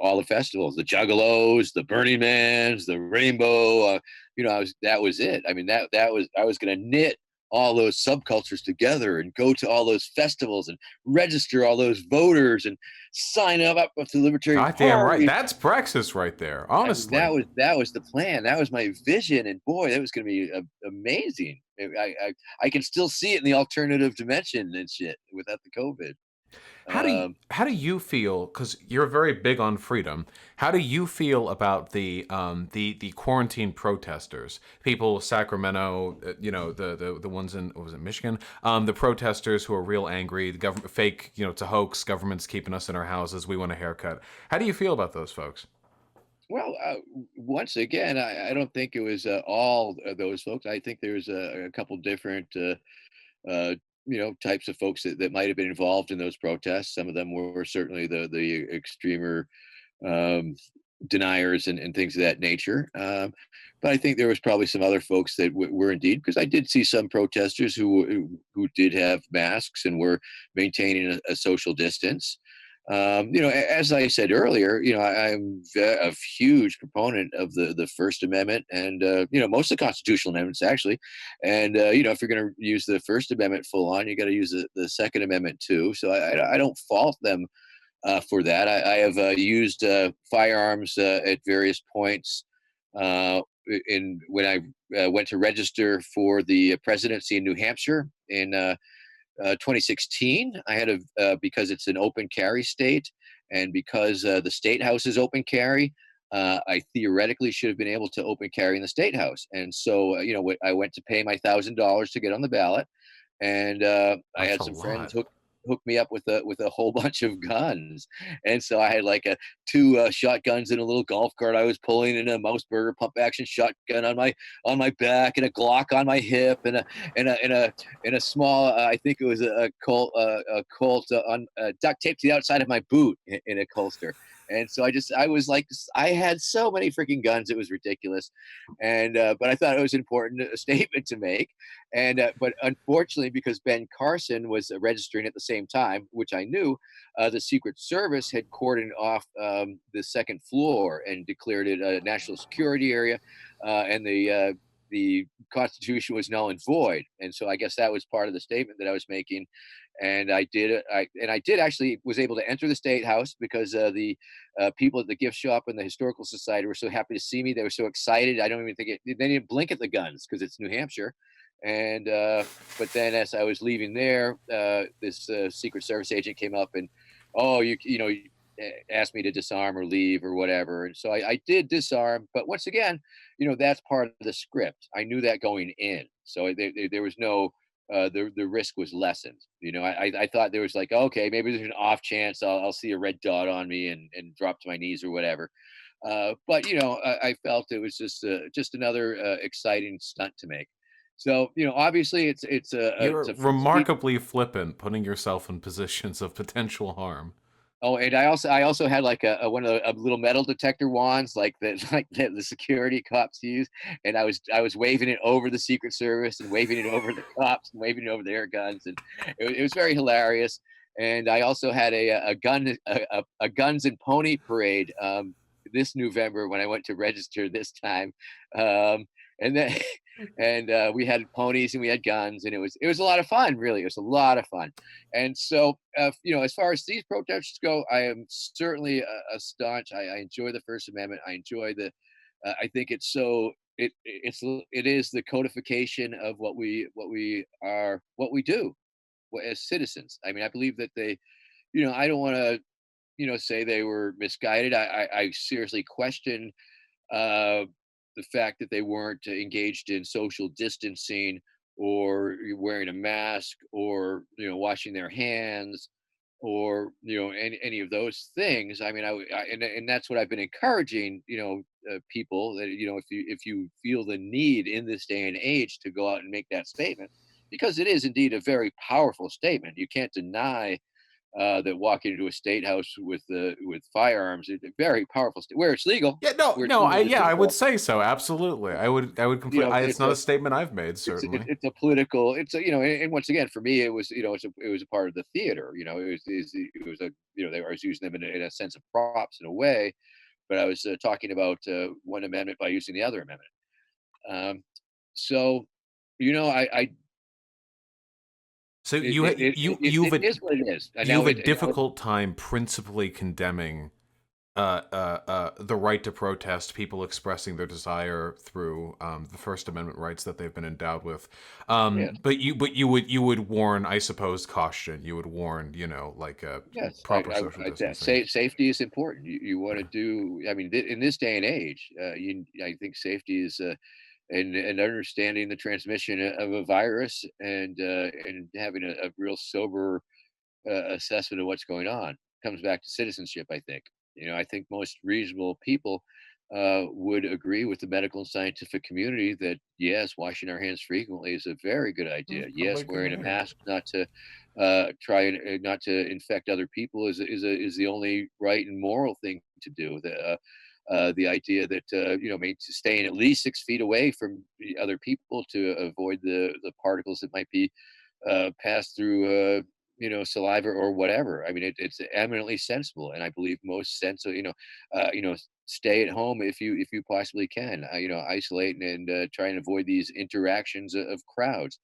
all the festivals, the Juggalos, the Burning Mans, the Rainbow. That was it. I mean, I was going to knit all those subcultures together and go to all those festivals and register all those voters and sign up with the Libertarian Goddamn right. Party. That's Praxis right there, I mean, honestly. that was the plan. That was my vision, and boy, that was going to be amazing. I can still see it in the alternative dimension and shit without the COVID. How do you feel? Because you're very big on freedom. How do you feel about the quarantine protesters? People, Sacramento, the ones in, what was it, Michigan? The protesters who are real angry. The government fake, it's a hoax. Government's keeping us in our houses. We want a haircut. How do you feel about those folks? Well, once again, I don't think it was all of those folks. I think there's a couple different, types of folks that might have been involved in those protests. Some of them were certainly the extremer um, deniers and things of that nature. But I think there was probably some other folks that were indeed, because I did see some protesters who did have masks and were maintaining a social distance. As I said earlier, I'm a huge proponent of the First Amendment and, most of the constitutional amendments, actually. And, if you're going to use the First Amendment full on, you got to use the Second Amendment too. So I don't fault them for that. I have used firearms at various points in when I went to register for the presidency in New Hampshire in 2016. I had because it's an open carry state, and because the state house is open carry, I theoretically should have been able to open carry in the state house. And so, I went to pay my $1,000 to get on the ballot, and I That's had a some friends lot. hook me up with a whole bunch of guns, and so I had like two shotguns in a little golf cart I was pulling, and a Mouseburger pump action shotgun on my back, and a Glock on my hip, and a small I think it was a Colt on duct taped to the outside of my boot in a holster. And so I was like, I had so many freaking guns, it was ridiculous. And but I thought it was important a statement to make. And but unfortunately, because Ben Carson was registering at the same time, which I knew, the Secret Service had cordoned off the second floor and declared it a national security area, and the Constitution was null and void. And so I guess that was part of the statement that I was making. And I did it. I did actually was able to enter the state house because the people at the gift shop and the historical society were so happy to see me. They were so excited. I don't even think they didn't blink at the guns because it's New Hampshire. And but then as I was leaving there, this Secret Service agent came up and, oh, asked me to disarm or leave or whatever. And so I did disarm. But once again, that's part of the script. I knew that going in, so there was no. The risk was lessened. I thought there was like, okay, maybe there's an off chance I'll see a red dot on me and drop to my knees or whatever. But I felt it was just another exciting stunt to make. So obviously it's You're a free speech. remarkably flippant, putting yourself in positions of potential harm. Oh, and I also had like one of a little metal detector wands like that like that the security cops use, and I was waving it over the Secret Service and waving it over the cops and waving it over their guns, and it was very hilarious. And I also had a guns and pony parade this November when I went to register this time, and then and we had ponies and we had guns, and it was a lot of fun. Really, it was a lot of fun. And so, as far as these protests go, I am certainly a staunch. I enjoy the First Amendment. I enjoy the. I think it's so. It is the codification of what we do as citizens. I mean, I believe that they. I don't want to. Say they were misguided. I seriously question uh, the fact that they weren't engaged in social distancing or wearing a mask or washing their hands or any of those things. I mean, and that's what I've been encouraging people that if you feel the need in this day and age to go out and make that statement, because it is indeed a very powerful statement. You can't deny that walk into a state house with firearms, very powerful where it's legal, Yeah, no, where it's no, legal to I do would so. say so. Absolutely, I would You complete. know, It's it's not a a statement I've made, it's certainly. it's a political, it's a, and once again for me it was, it was a part of the theater. I was using them in a sense of props in a way, but I was talking about one amendment by using the other amendment. Um, so, I So it you it, ha- it, it you've it is what it is. And you now have a now difficult time principally condemning the right to protest, people expressing their desire through the First Amendment rights that they've been endowed with. yes, But you would warn, I suppose, caution. You would warn, like yes, proper social distancing. safety is important. You want to do. I mean, in this day and age, I think safety is. And understanding the transmission of a virus, and having a real sober assessment of what's going on comes back to citizenship. I think, I think most reasonable people would agree with the medical and scientific community that yes, washing our hands frequently is a very good idea. Yes, Probably a good wearing a idea. mask not to try and not to infect other people is the only right and moral thing to do. The idea that staying at least 6 feet away from the other people to avoid the particles that might be passed through saliva or whatever. I mean, it's eminently sensible, and I believe most sensible. Stay at home if you possibly can. Isolate and try and avoid these interactions of crowds.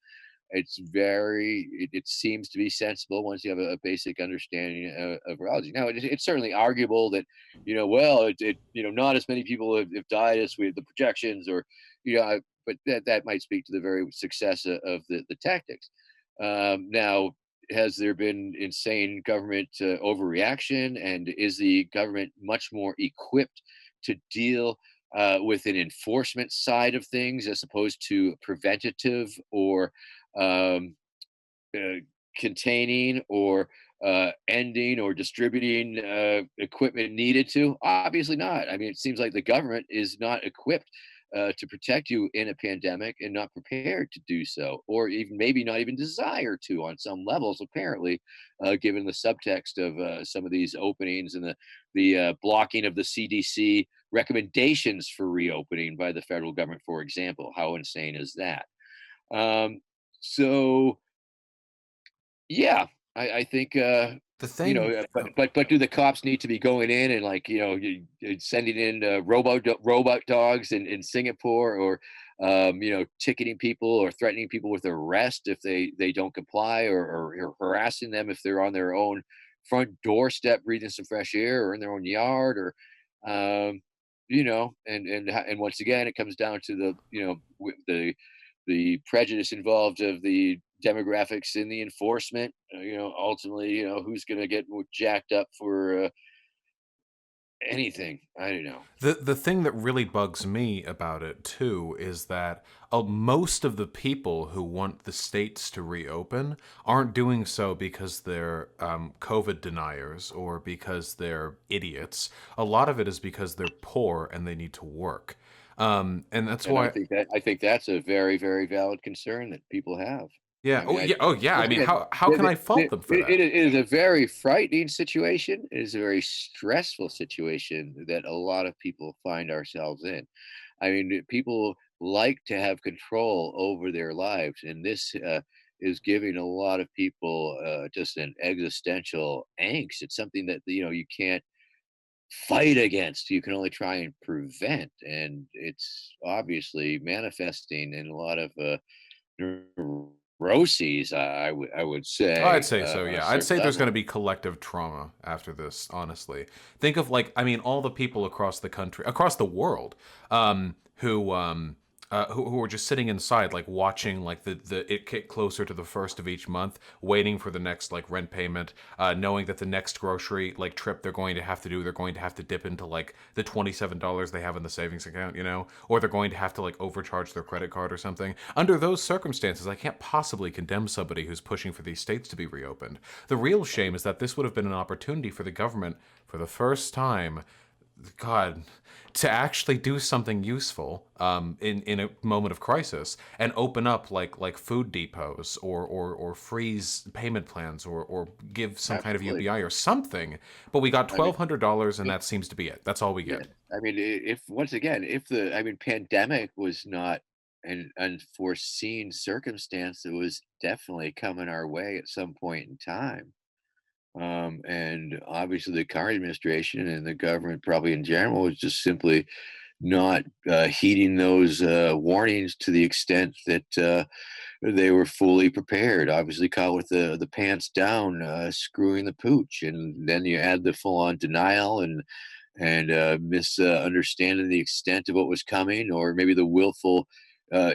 It seems to be sensible once you have a basic understanding of virology. Now, it's certainly arguable that, not as many people have died as with the projections, or, but that might speak to the very success of the tactics. Now, has there been insane government overreaction, and is the government much more equipped to deal with an enforcement side of things as opposed to preventative or um, uh, containing or ending or distributing equipment needed to? Obviously not. I mean, it seems like the government is not equipped to protect you in a pandemic, and not prepared to do so, or even maybe not even desire to on some levels, apparently, given the subtext of some of these openings and the blocking of the CDC recommendations for reopening by the federal government, for example. How insane is that? Um, so yeah, I think The thing, but do the cops need to be going in and, like, sending in robot dogs in Singapore, or ticketing people or threatening people with arrest if they don't comply, or harassing them if they're on their own front doorstep breathing some fresh air, or in their own yard, or and once again it comes down to the prejudice involved of the demographics in the enforcement. Ultimately, who's going to get jacked up for anything? I don't know. the thing that really bugs me about it too is that most of the people who want the states to reopen aren't doing so because they're COVID deniers or because they're idiots. A lot of it is because they're poor and they need to work, and that's And why. I think that's a very, very valid concern that people have. Yeah. I Oh mean, yeah. Oh yeah. I once mean, again, how can I fault them for that? it is a very frightening situation. It is a very stressful situation that a lot of people find ourselves in. I mean, people like to have control over their lives, and this is giving a lot of people just an existential angst. It's something that you can't fight against. You can only try and prevent, and it's obviously manifesting in a lot of neuroses. I would Oh, I'd say say so, on a yeah. I'd certain say there's going level. to be collective trauma after this, honestly. Think of, like, I mean, all the people across the country, across the world, who are just sitting inside, like, watching, like, the it get closer to the first of each month, waiting for the next, like, rent payment, knowing that the next grocery, like, trip they're going to have to do, they're going to have to dip into, like, the $27 they have in the savings account, or they're going to have to, like, overcharge their credit card or something. Under those circumstances, I can't possibly condemn somebody who's pushing for these states to be reopened. The real shame is that this would have been an opportunity for the government, for the first time, God, to actually do something useful in a moment of crisis and open up like food depots or freeze payment plans or give some kind of Absolutely. UBI or something. But we got I mean, $1,200 and if, that seems to be it. That's all we yeah, get. I mean, if once again, if the, I mean, pandemic was not an unforeseen circumstance, that was definitely coming our way at some point in time. And obviously, the current administration and the government, probably in general, is just simply not heeding those warnings to the extent that they were fully prepared. Obviously, caught with the pants down, screwing the pooch, and then you add the full on denial and misunderstanding the extent of what was coming, or maybe the willful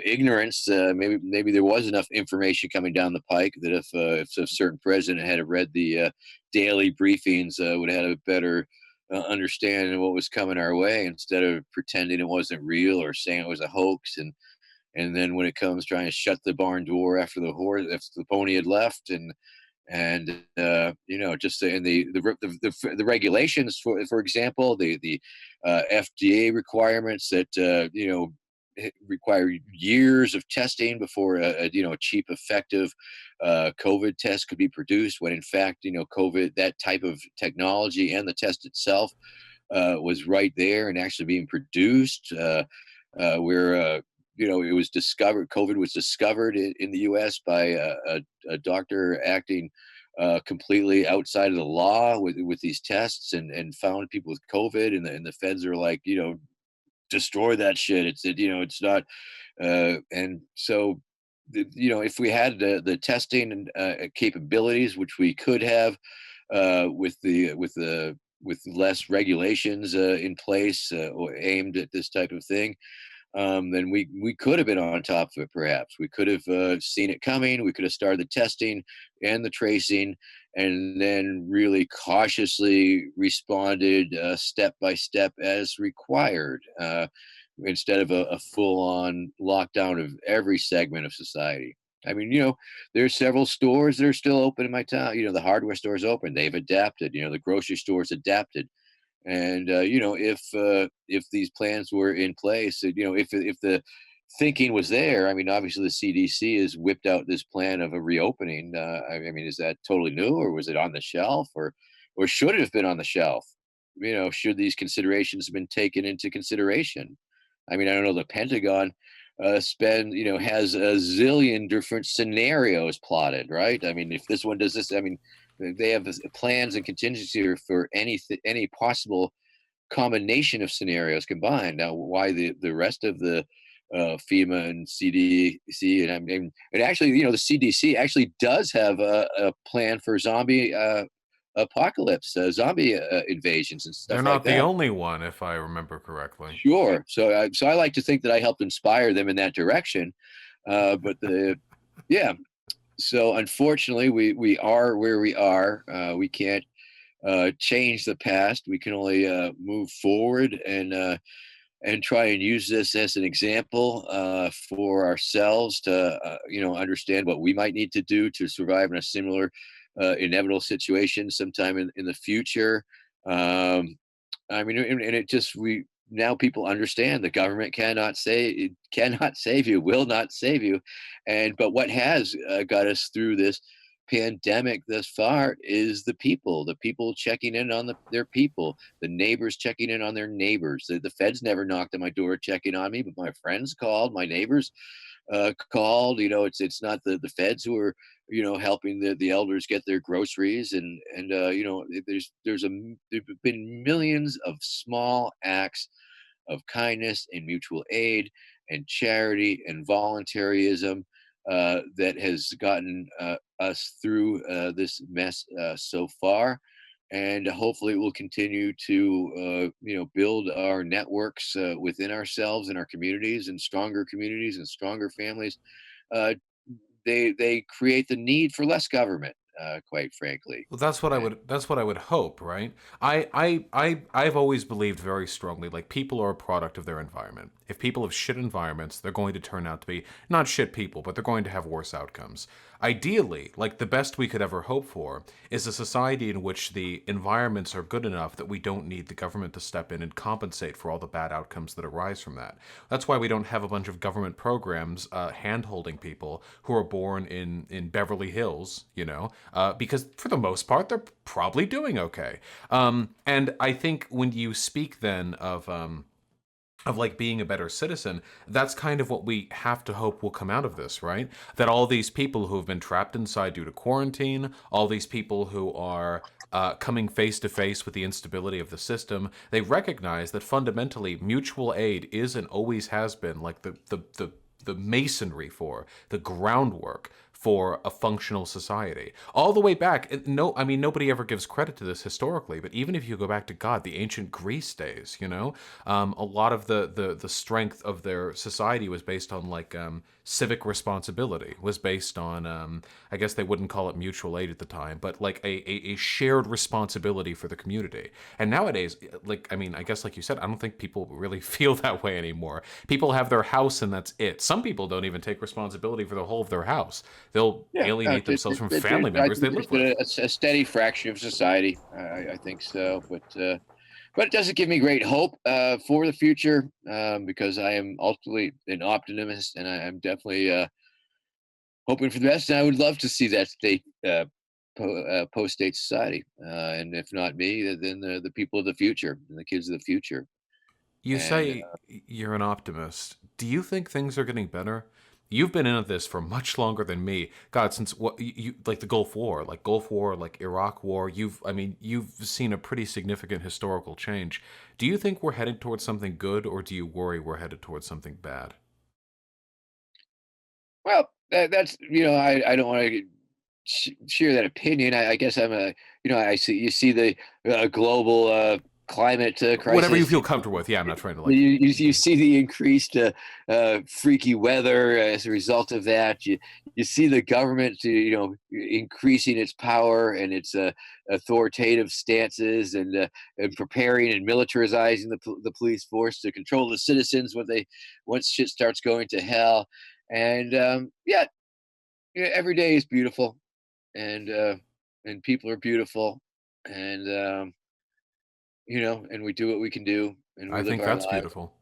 ignorance. Maybe there was enough information coming down the pike that if a certain president had read the daily briefings, would have had a better understanding of what was coming our way, instead of pretending it wasn't real or saying it was a hoax. And then when it comes trying to shut the barn door after after the pony had left, just in the regulations, for example, the FDA requirements that require years of testing before a cheap, effective COVID test could be produced, when in fact, COVID, that type of technology and the test itself was right there and actually being produced. Where it was discovered, COVID was discovered in the U.S. by a doctor acting completely outside of the law with these tests, and found people with COVID, and the feds are like, destroy that shit. It's not, and so. If we had the testing and capabilities, which we could have, with less regulations in place or aimed at this type of thing, then we could have been on top of it. Perhaps we could have seen it coming. We could have started the testing and the tracing, and then really cautiously responded step by step as required, instead of a full-on lockdown of every segment of society. I mean, there's several stores that are still open in my town. The hardware stores open. They've adapted. The grocery stores adapted. And if these plans were in place, if the thinking was there, I mean, obviously the CDC has whipped out this plan of a reopening. I mean, is that totally new, or was it on the shelf, or should it have been on the shelf? Should these considerations have been taken into consideration? I mean, I don't know. The Pentagon has a zillion different scenarios plotted, right? I mean, if this one does this, I mean, they have plans and contingency for any possible combination of scenarios combined. Now, why the rest of the FEMA and CDC, and I mean, and actually, the CDC actually does have a plan for zombie apocalypse, zombie invasions and They're stuff like not the that. only one, if I remember correctly. Sure. So I like to think that I helped inspire them in that direction. But yeah. So unfortunately, we are where we are. We can't change the past. We can only move forward and try and use this as an example for ourselves to understand what we might need to do to survive in a similar inevitable situation sometime in the future. Um, I mean, and it just we now people understand the government it cannot save you, will not save you, but what has got us through this pandemic thus far is the people checking in on their people, the neighbors checking in on their neighbors. The feds never knocked on my door checking on me, but my friends called, my neighbors called. It's not the feds who are helping the elders get their groceries, and there've been millions of small acts of kindness and mutual aid and charity and voluntarism that has gotten us through this mess so far. And hopefully it will continue to build our networks within ourselves and our communities and stronger families. uh, they create the need for less government. quite frankly. Well, that's what I would. That's what I would hope, right? I've always believed very strongly, like people are a product of their environment. If people have shit environments, they're going to turn out to be not shit people, but they're going to have worse outcomes. Ideally, like the best we could ever hope for is a society in which the environments are good enough that we don't need the government to step in and compensate for all the bad outcomes that arise from that. That's why we don't have a bunch of government programs hand-holding people who are born in Beverly Hills, because for the most part they're probably doing okay. And I think when you speak then of like being a better citizen, that's kind of what we have to hope will come out of this, right? That all these people who have been trapped inside due to quarantine, all these people who are coming face to face with the instability of the system, they recognize that fundamentally mutual aid is and always has been like the masonry for the groundwork for a functional society. All the way back, no, I mean, nobody ever gives credit to this historically, but even if you go back to God, the ancient Greece days, a lot of the strength of their society was based on like civic responsibility, was based on, I guess they wouldn't call it mutual aid at the time, but like a shared responsibility for the community. And nowadays, like, I mean, I guess like you said, I don't think people really feel that way anymore. People have their house and that's it. Some people don't even take responsibility for the whole of their house. They'll Yeah, alienate themselves from family I members they think there's live been with. a steady fraction of society. I think so, but it doesn't give me great hope for the future because I am ultimately an optimist, and I'm definitely hoping for the best. And I would love to see that state post-state society, and if not me, then the people of the future and the kids of the future. You And say you're an optimist. Do you think things are getting better? You've been in this for much longer than me. God, since what you like the Gulf War, like Iraq War, you've seen a pretty significant historical change. Do you think we're headed towards something good, or do you worry we're headed towards something bad? well, that's I don't want to share that opinion. I guess I'm a I see you see the global climate Whatever you crisis. feel comfortable with. Yeah, I'm not trying to like. You see the increased freaky weather as a result of that. You see the government increasing its power and its authoritative stances and preparing and militarizing the police force to control the citizens once shit starts going to hell. And every day is beautiful, and people are beautiful, and and we do what we can do, and we I live think our that's lives, beautiful.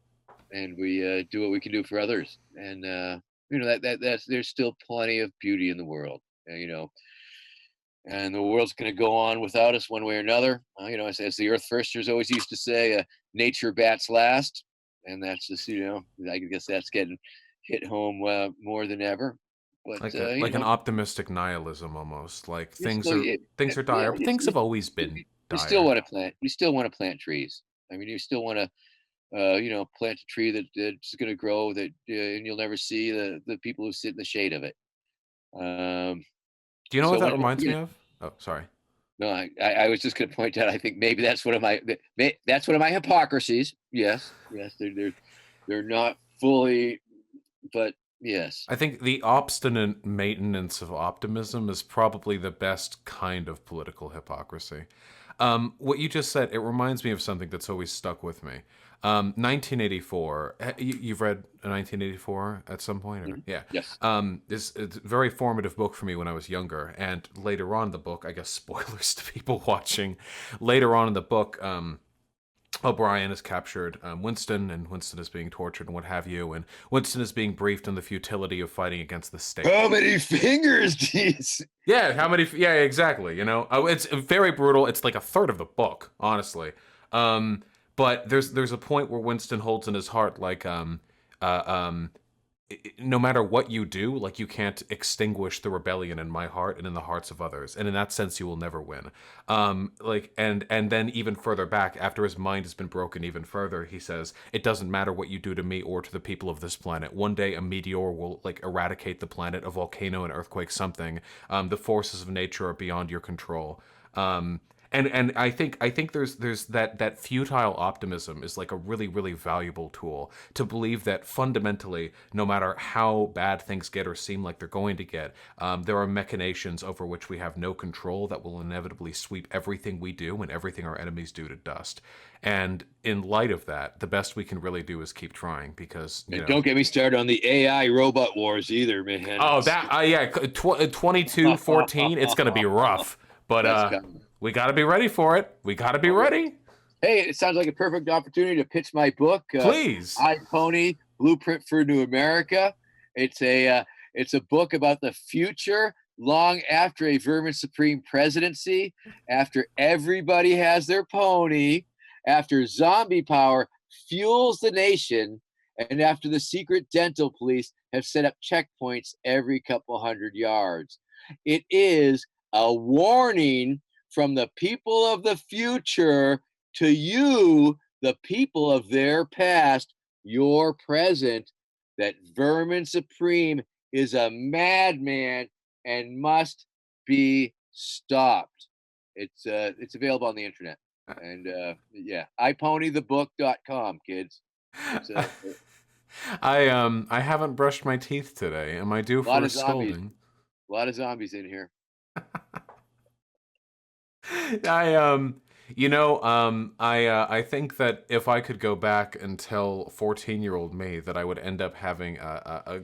and we do what we can do for others, and that's there's still plenty of beauty in the world, and the world's going to go on without us one way or another. As the Earth Firsters always used to say, nature bats last, and that's just I guess that's getting hit home more than ever. But Like an optimistic nihilism almost. Like you still, things are dire, but things have always been you still dire. want to plant. You still want to plant trees. I mean, you still want to plant a tree that's going to grow and you'll never see the people who sit in the shade of it. Um, Do you know what so that when reminds me of? Oh, sorry. no, I was just going to point out. I think maybe that's one of my hypocrisies. Yes, yes, they're not fully, but yes, I think the obstinate maintenance of optimism is probably the best kind of political hypocrisy. What you just said, it reminds me of something that's always stuck with me. 1984. You've read 1984 at some point, or mhm, yeah? yes. It's a very formative book for me when I was younger, and later on in the book, I guess spoilers to people watching. Later on in the book, O'Brien has captured Winston, and Winston is being tortured and what have you, and Winston is being briefed on the futility of fighting against the state. How many fingers, jeez? Yeah, how many? Yeah, exactly. It's very brutal. It's like a third of the book, honestly. But there's a point where Winston holds in his heart like uh, um, no matter what you do, like you can't extinguish the rebellion in my heart and in the hearts of others, and in that sense, you will never win. And then even further back, after his mind has been broken even further, he says, "It doesn't matter what you do to me or to the people of this planet. One day, a meteor will like eradicate the planet, a volcano, an earthquake, something. The forces of nature are beyond your control." And I think there's that futile optimism is like a really really valuable tool to believe that fundamentally, no matter how bad things get or seem like they're going to get, there are machinations over which we have no control that will inevitably sweep everything we do and everything our enemies do to dust. And in light of that, the best we can really do is keep trying because And don't get me started on the AI robot wars either, man. oh that yeah 2214 it's gonna be rough, but That's coming. we got to be ready for it. We got to be Oh, yeah. ready. Hey, it sounds like a perfect opportunity to pitch my book, Please. I Pony Blueprint for New America. It's a book about the future long after a Vermin Supreme presidency, after everybody has their pony, after zombie power fuels the nation, and after the secret dental police have set up checkpoints every couple hundred yards. It is a warning from the people of the future to you, the people of their past, your present, that Vermin Supreme is a madman and must be stopped. It's available on the internet. And yeah, iponythebook.com, kids. It's I haven't brushed my teeth today. Am I due a for lot a of zombies, scolding? a lot of zombies in here. I I think that if I could go back and tell 14-year-old me that I would end up having a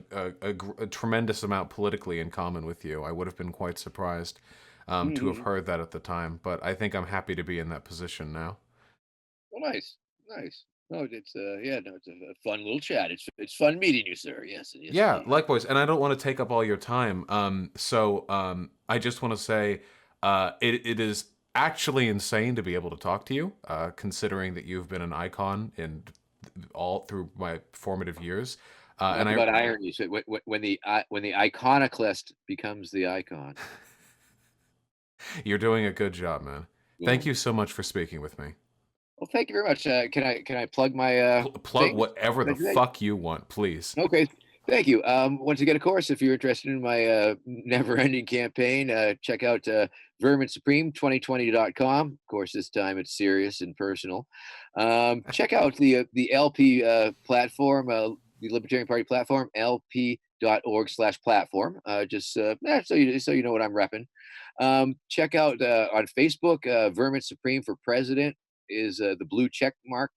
tremendous amount politically in common with you, I would have been quite surprised to have Mm-hmm. heard that at the time. But I think I'm happy to be in that position now. Well, nice, nice. No, it's yeah, no, it's a fun little chat. It's fun meeting you, sir. Yes, yes, Yeah, indeed. likewise. And I don't want to take up all your time. I just want to say it is actually insane to be able to talk to you, considering that you've been an icon in all through my formative years. And Talk I, about irony. So when the iconoclast becomes the icon. you're doing a good job, man. Thank Boom. you so much for speaking with me. Well, thank you very much. Can I plug my Plug things? whatever Can I the do that? fuck you want, please. Okay. Thank you. Once again, of course, if you're interested in my never-ending campaign, check out verminsupreme2020.com. Of course, this time it's serious and personal. Check out the LP platform, the Libertarian Party platform, lp.org/platform. So you know what I'm repping. Check out on Facebook, Vermin Supreme for President is the blue check mark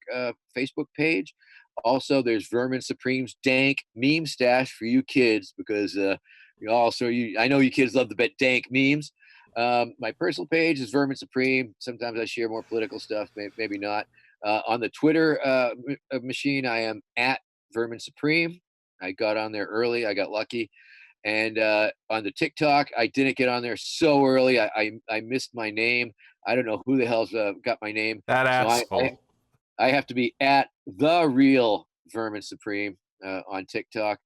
Facebook page. Also, there's Vermin Supreme's dank meme stash for you kids because I know you kids love the dank memes. My personal page is Vermin Supreme. Sometimes I share more political stuff, maybe not. On the Twitter machine, I am at Vermin Supreme. I got on there early. I got lucky. And on the TikTok, I didn't get on there so early. I missed my name. I don't know who the hell's got my name. That So asshole. I have to be at the real Vermin Supreme on TikTok.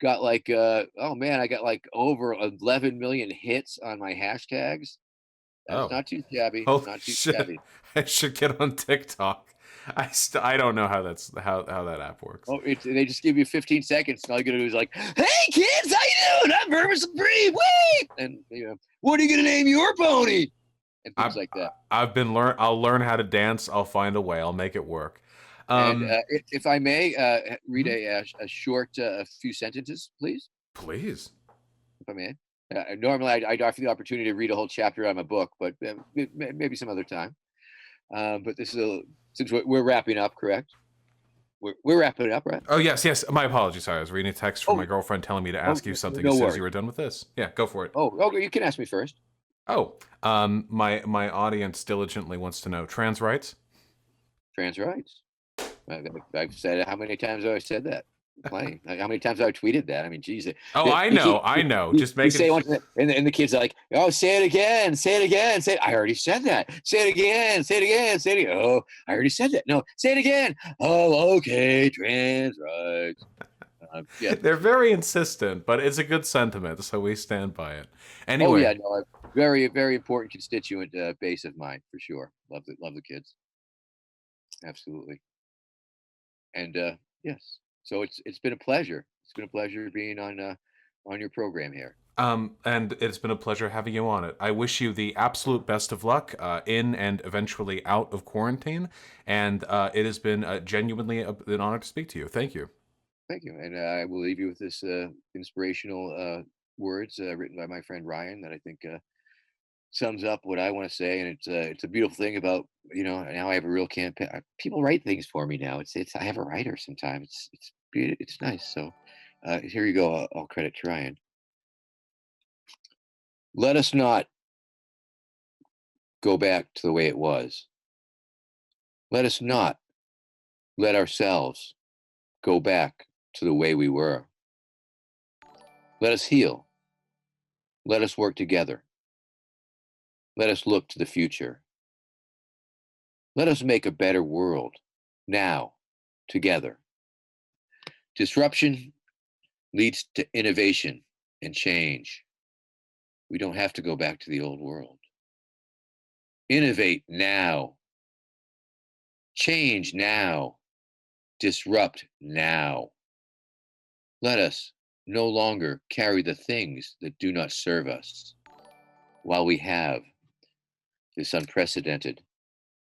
Got like oh man, I got like over 11 million hits on my hashtags. That's Oh, not too shabby. holy Not too shit! shabby. I should get on TikTok. I don't know how how that app works. Oh, they just give you 15 seconds, and all you gotta do is like, "Hey kids, how you doing? I'm Vermin Supreme. Wait!" And what are you gonna name your pony? And things I've like that. I'll learn how to dance. I'll find a way. I'll make it work. And Um, if I may read mhm, a short few sentences, please. please. If I may. Normally, I'd offer the opportunity to read a whole chapter out of my book, but maybe some other time. But since we're wrapping up, correct? We're wrapping up, right? Oh yes, yes. My apologies. Sorry, I was reading a text from my Oh, girlfriend telling me to oh, ask you something no as soon as you worries. were done with this. Yeah, go for it. Oh, okay, you can ask me first. Oh, my audience diligently wants to know trans rights. Trans rights. I've said it. How many times have I said that? Plenty. Like, how many times have I tweeted that? I mean, geez, Oh, I you know, keep I know. you, Just you making. say one, and the kids are like, "Oh, say it again, say it again, say it." I already said that. Say it again, say it again, say it again. Oh, I already said that. No, say it again. Oh, okay, trans rights. Yeah. They're very insistent, but it's a good sentiment, so we stand by it. Oh Anyway, yeah. No, a very very important constituent base of mine for sure. Love the kids. Absolutely. And yes, so it's been a pleasure. It's been a pleasure being on your program here. And it's been a pleasure having you on it. I wish you the absolute best of luck in and eventually out of quarantine. And it has been genuinely an honor to speak to you. Thank you. Thank you. And I will leave you with this inspirational words written by my friend Ryan that I think sums up what I want to say. And it's a beautiful thing about, now I have a real campaign. People write things for me now. It's I have a writer sometimes. It's nice. So here you go. I'll credit to Ryan. Let us not go back to the way it was. Let us not let ourselves go back to the way we were. Let us heal. Let us work together. Let us look to the future. Let us make a better world now, together. Disruption leads to innovation and change. We don't have to go back to the old world. Innovate now. Change now. Disrupt now. Let us no longer carry the things that do not serve us while we have this unprecedented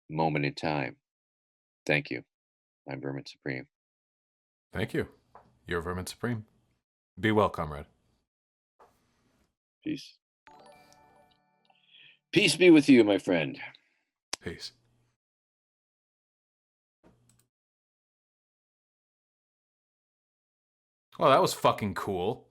moment in time. Thank you. I'm Vermin Supreme. Thank you. You're Vermin Supreme. Be well, comrade. Peace. Peace be with you, my friend. Peace. Well, that was fucking cool.